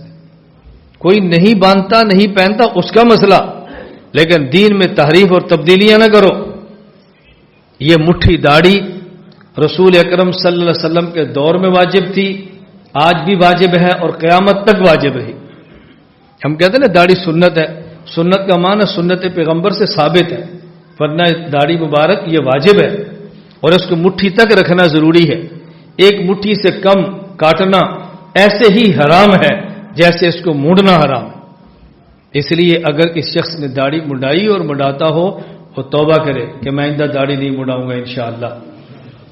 کوئی نہیں باندھتا نہیں پہنتا اس کا مسئلہ، لیکن دین میں تحریف اور تبدیلیاں نہ کرو. یہ مٹھی داڑھی رسول اکرم صلی اللہ علیہ وسلم کے دور میں واجب تھی، آج بھی واجب ہے اور قیامت تک واجب رہی. ہم کہتے ہیں نا داڑھی سنت ہے، سنت کا معنی سنت پیغمبر سے ثابت ہے، ورنہ داڑھی مبارک یہ واجب ہے اور اس کو مٹھی تک رکھنا ضروری ہے. ایک مٹھی سے کم کاٹنا ایسے ہی حرام ہے جیسے اس کو مونڈنا حرام ہے. اس لیے اگر کس شخص نے داڑھی مڈائی اور مڈاتا ہو وہ توبہ کرے کہ میں آئندہ داڑھی نہیں مڈاؤں گا انشاءاللہ.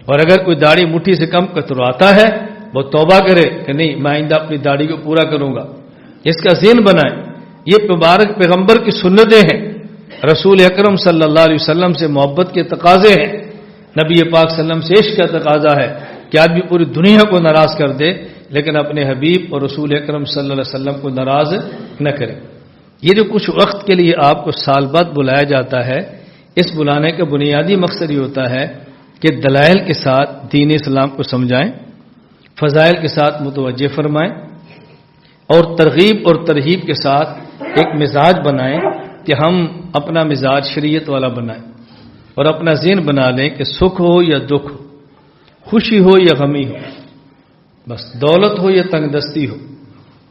اور اگر کوئی داڑھی مٹھی سے کم کتراتا ہے وہ توبہ کرے کہ نہیں میں آئندہ اپنی داڑھی کو پورا کروں گا. اس کا ذہن بنائیں. یہ مبارک پیغمبر کی سنتیں ہیں، رسول اکرم صلی اللہ علیہ وسلم سے محبت کے تقاضے ہیں، نبی پاک صلی اللہ علیہ وسلم سے عشق کا تقاضا ہے کہ آدمی پوری دنیا کو ناراض کر دے لیکن اپنے حبیب اور رسول اکرم صلی اللہ علیہ وسلم کو ناراض نہ کرے. یہ جو کچھ وقت کے لیے آپ کو سال بعد بلایا جاتا ہے، اس بلانے کا بنیادی مقصد یہ ہوتا ہے کہ دلائل کے ساتھ دین اسلام کو سمجھائیں، فضائل کے ساتھ متوجہ فرمائیں اور ترغیب اور ترہیب کے ساتھ ایک مزاج بنائیں کہ ہم اپنا مزاج شریعت والا بنائیں اور اپنا ذہن بنا لیں کہ سکھ ہو یا دکھ ہو، خوشی ہو یا غمی ہو، بس دولت ہو یا تنگ دستی ہو،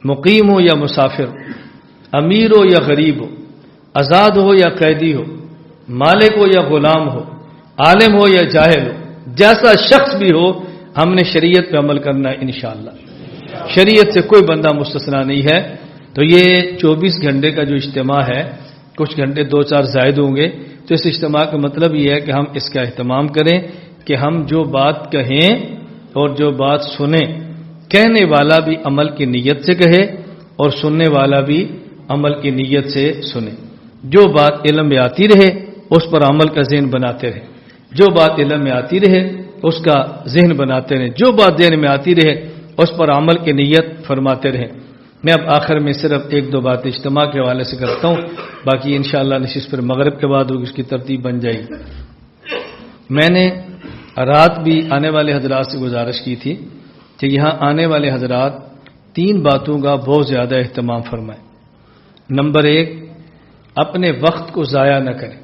مقیم ہو یا مسافر، امیر ہو یا غریب ہو، آزاد ہو یا قیدی ہو، مالک ہو یا غلام ہو، عالم ہو یا جاہل ہو، جیسا شخص بھی ہو ہم نے شریعت پہ عمل کرنا ہے انشاءاللہ. شریعت سے کوئی بندہ مستثنا نہیں ہے. تو یہ 24 گھنٹے کا جو اجتماع ہے، کچھ گھنٹے 2-4 زائد ہوں گے، تو اس اجتماع کا مطلب یہ ہے کہ ہم اس کا اہتمام کریں کہ ہم جو بات کہیں اور جو بات سنیں، کہنے والا بھی عمل کی نیت سے کہے اور سننے والا بھی عمل کی نیت سے سنے. جو بات علم میں آتی رہے اس پر عمل کا ذہن بناتے رہے، جو بات علم میں آتی رہے اس کا ذہن بناتے رہیں، جو بات ذہن میں آتی رہے اس پر عمل کی نیت فرماتے رہیں. میں اب آخر میں صرف 1-2 باتیں اجتماع کے حوالے سے کرتا ہوں، باقی انشاءاللہ نشست پر مغرب کے بعد ہوگی، اس کی ترتیب بن جائے گی. میں نے رات بھی آنے والے حضرات سے گزارش کی تھی کہ یہاں آنے والے حضرات 3 باتوں کا بہت زیادہ اہتمام فرمائیں۔ نمبر 1، اپنے وقت کو ضائع نہ کریں۔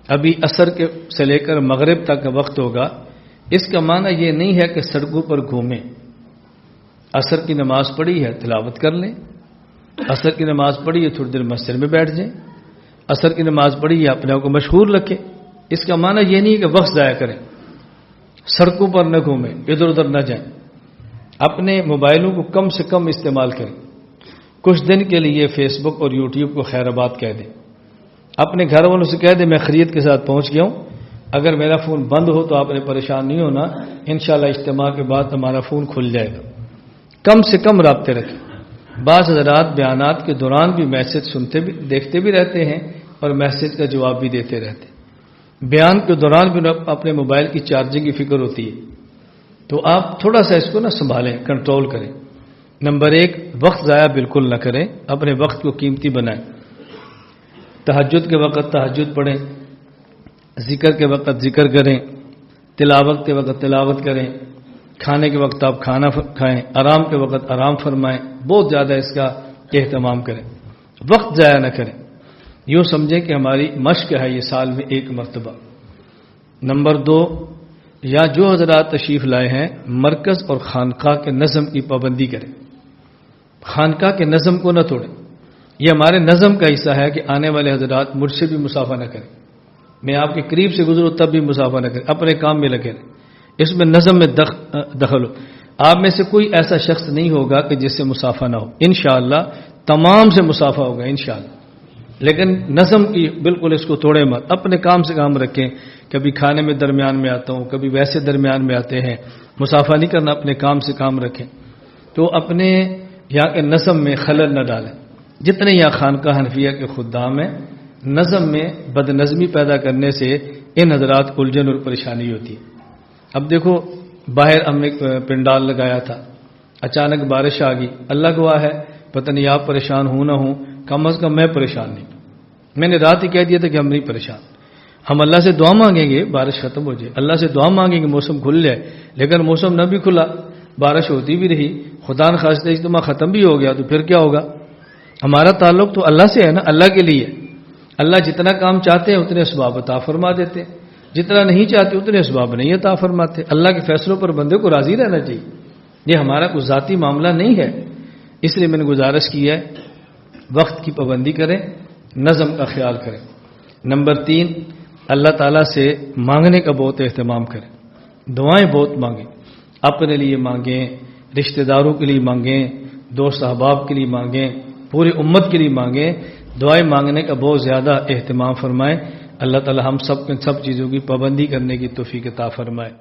ابھی عصر سے لے کر مغرب تک کا وقت ہوگا، اس کا معنی یہ نہیں ہے کہ سڑکوں پر گھومیں۔ عصر کی نماز پڑھی ہے تلاوت کر لیں، عصر کی نماز پڑھی ہے تھوڑی دیر مسجد میں بیٹھ جائیں، عصر کی نماز پڑھی ہے اپنے آپ کو مشغول رکھیں۔ اس کا معنی یہ نہیں کہ وقت ضائع کریں، سڑکوں پر نہ گھومیں، ادھر ادھر نہ جائیں، اپنے موبائلوں کو کم سے کم استعمال کریں۔ کچھ دن کے لیے فیس بک اور یوٹیوب کو خیر آباد کہہ دیں، اپنے گھر والوں سے کہہ دیں میں خرید کے ساتھ پہنچ گیا ہوں، اگر میرا فون بند ہو تو آپ نے پریشان نہیں ہونا، انشاءاللہ اجتماع کے بعد ہمارا فون کھل جائے گا۔ کم سے کم رابطے رکھیں۔ بعض حضرات بیانات کے دوران بھی میسج سنتے بھی دیکھتے بھی رہتے ہیں اور میسج کا جواب بھی دیتے رہتے ہیں۔ بیان کے دوران بھی اپنے موبائل کی چارجنگ کی فکر ہوتی ہے، تو آپ تھوڑا سا اس کو سنبھالیں، کنٹرول کریں۔ نمبر 1، وقت ضائع بالکل نہ کریں، اپنے وقت کو قیمتی بنائیں۔ تہجد کے وقت تہجد پڑھیں، ذکر کے وقت ذکر کریں، تلاوت کے وقت تلاوت کریں، کھانے کے وقت آپ کھانا کھائیں، آرام کے وقت آرام فرمائیں، بہت زیادہ اس کا اہتمام کریں، وقت ضائع نہ کریں۔ یوں سمجھیں کہ ہماری مشق ہے یہ سال میں 1 مرتبہ۔ نمبر 2، یا جو حضرات تشریف لائے ہیں مرکز اور خانقاہ کے نظم کی پابندی کریں، خانقاہ کے نظم کو نہ توڑیں۔ یہ ہمارے نظم کا حصہ ہے کہ آنے والے حضرات مجھ سے بھی مسافہ نہ کریں، میں آپ کے قریب سے گزروں تب بھی مسافہ نہ کریں، اپنے کام میں لگے رہیں، اس میں نظم میں دخل ہو۔ آپ میں سے کوئی ایسا شخص نہیں ہوگا کہ جس سے مسافہ نہ ہو، انشاءاللہ تمام سے مسافہ ہوگا انشاءاللہ، لیکن نظم کی بالکل اس کو توڑے مت، اپنے کام سے کام رکھیں۔ کبھی کھانے میں درمیان میں آتا ہوں، کبھی ویسے درمیان میں آتے ہیں، مسافہ نہیں کرنا، اپنے کام سے کام رکھیں۔ تو اپنے یہاں کے نظم میں خلل نہ ڈالیں۔ جتنے یہاں خانقاہ حنفیہ کے خدام ہیں، نظم میں بد نظمی پیدا کرنے سے ان حضرات کو الجھن اور پریشانی ہوتی ہے۔ اب دیکھو، باہر ہم نے پنڈال لگایا تھا، اچانک بارش آ گئی، اللہ گواہ ہے پتہ نہیں آپ پریشان ہوں نہ ہوں، کم از کم میں پریشان نہیں۔ میں نے رات ہی کہہ دیا تھا کہ ہم نہیں پریشان، ہم اللہ سے دعا مانگیں گے بارش ختم ہو جائے، اللہ سے دعا مانگیں گے موسم کھل جائے، لیکن موسم نہ بھی کھلا، بارش ہوتی بھی رہی، خدا نخواستہ اجتماع ختم بھی ہو گیا تو پھر کیا ہوگا؟ ہمارا تعلق تو اللہ سے ہے نا، اللہ کے لیے۔ اللہ جتنا کام چاہتے ہیں اتنے اسباب عطا فرما دیتے ہیں، جتنا نہیں چاہتے اتنے اسباب نہیں عطا فرماتے۔ اللہ کے فیصلوں پر بندے کو راضی رہنا چاہیے، یہ ہمارا کوئی ذاتی معاملہ نہیں ہے۔ اس لیے میں نے گزارش کی ہے وقت کی پابندی کریں، نظم کا خیال کریں۔ نمبر 3، اللہ تعالیٰ سے مانگنے کا بہت اہتمام کریں، دعائیں بہت مانگیں، اپنے لیے مانگیں، رشتہ داروں کے لیے مانگیں، دوست احباب کے لیے مانگیں، پوری امت کے لیے مانگیں، دعائیں مانگنے کا بہت زیادہ اہتمام فرمائیں۔ اللہ تعالیٰ ہم سب چیزوں کی پابندی کرنے کی توفیق عطا فرمائے۔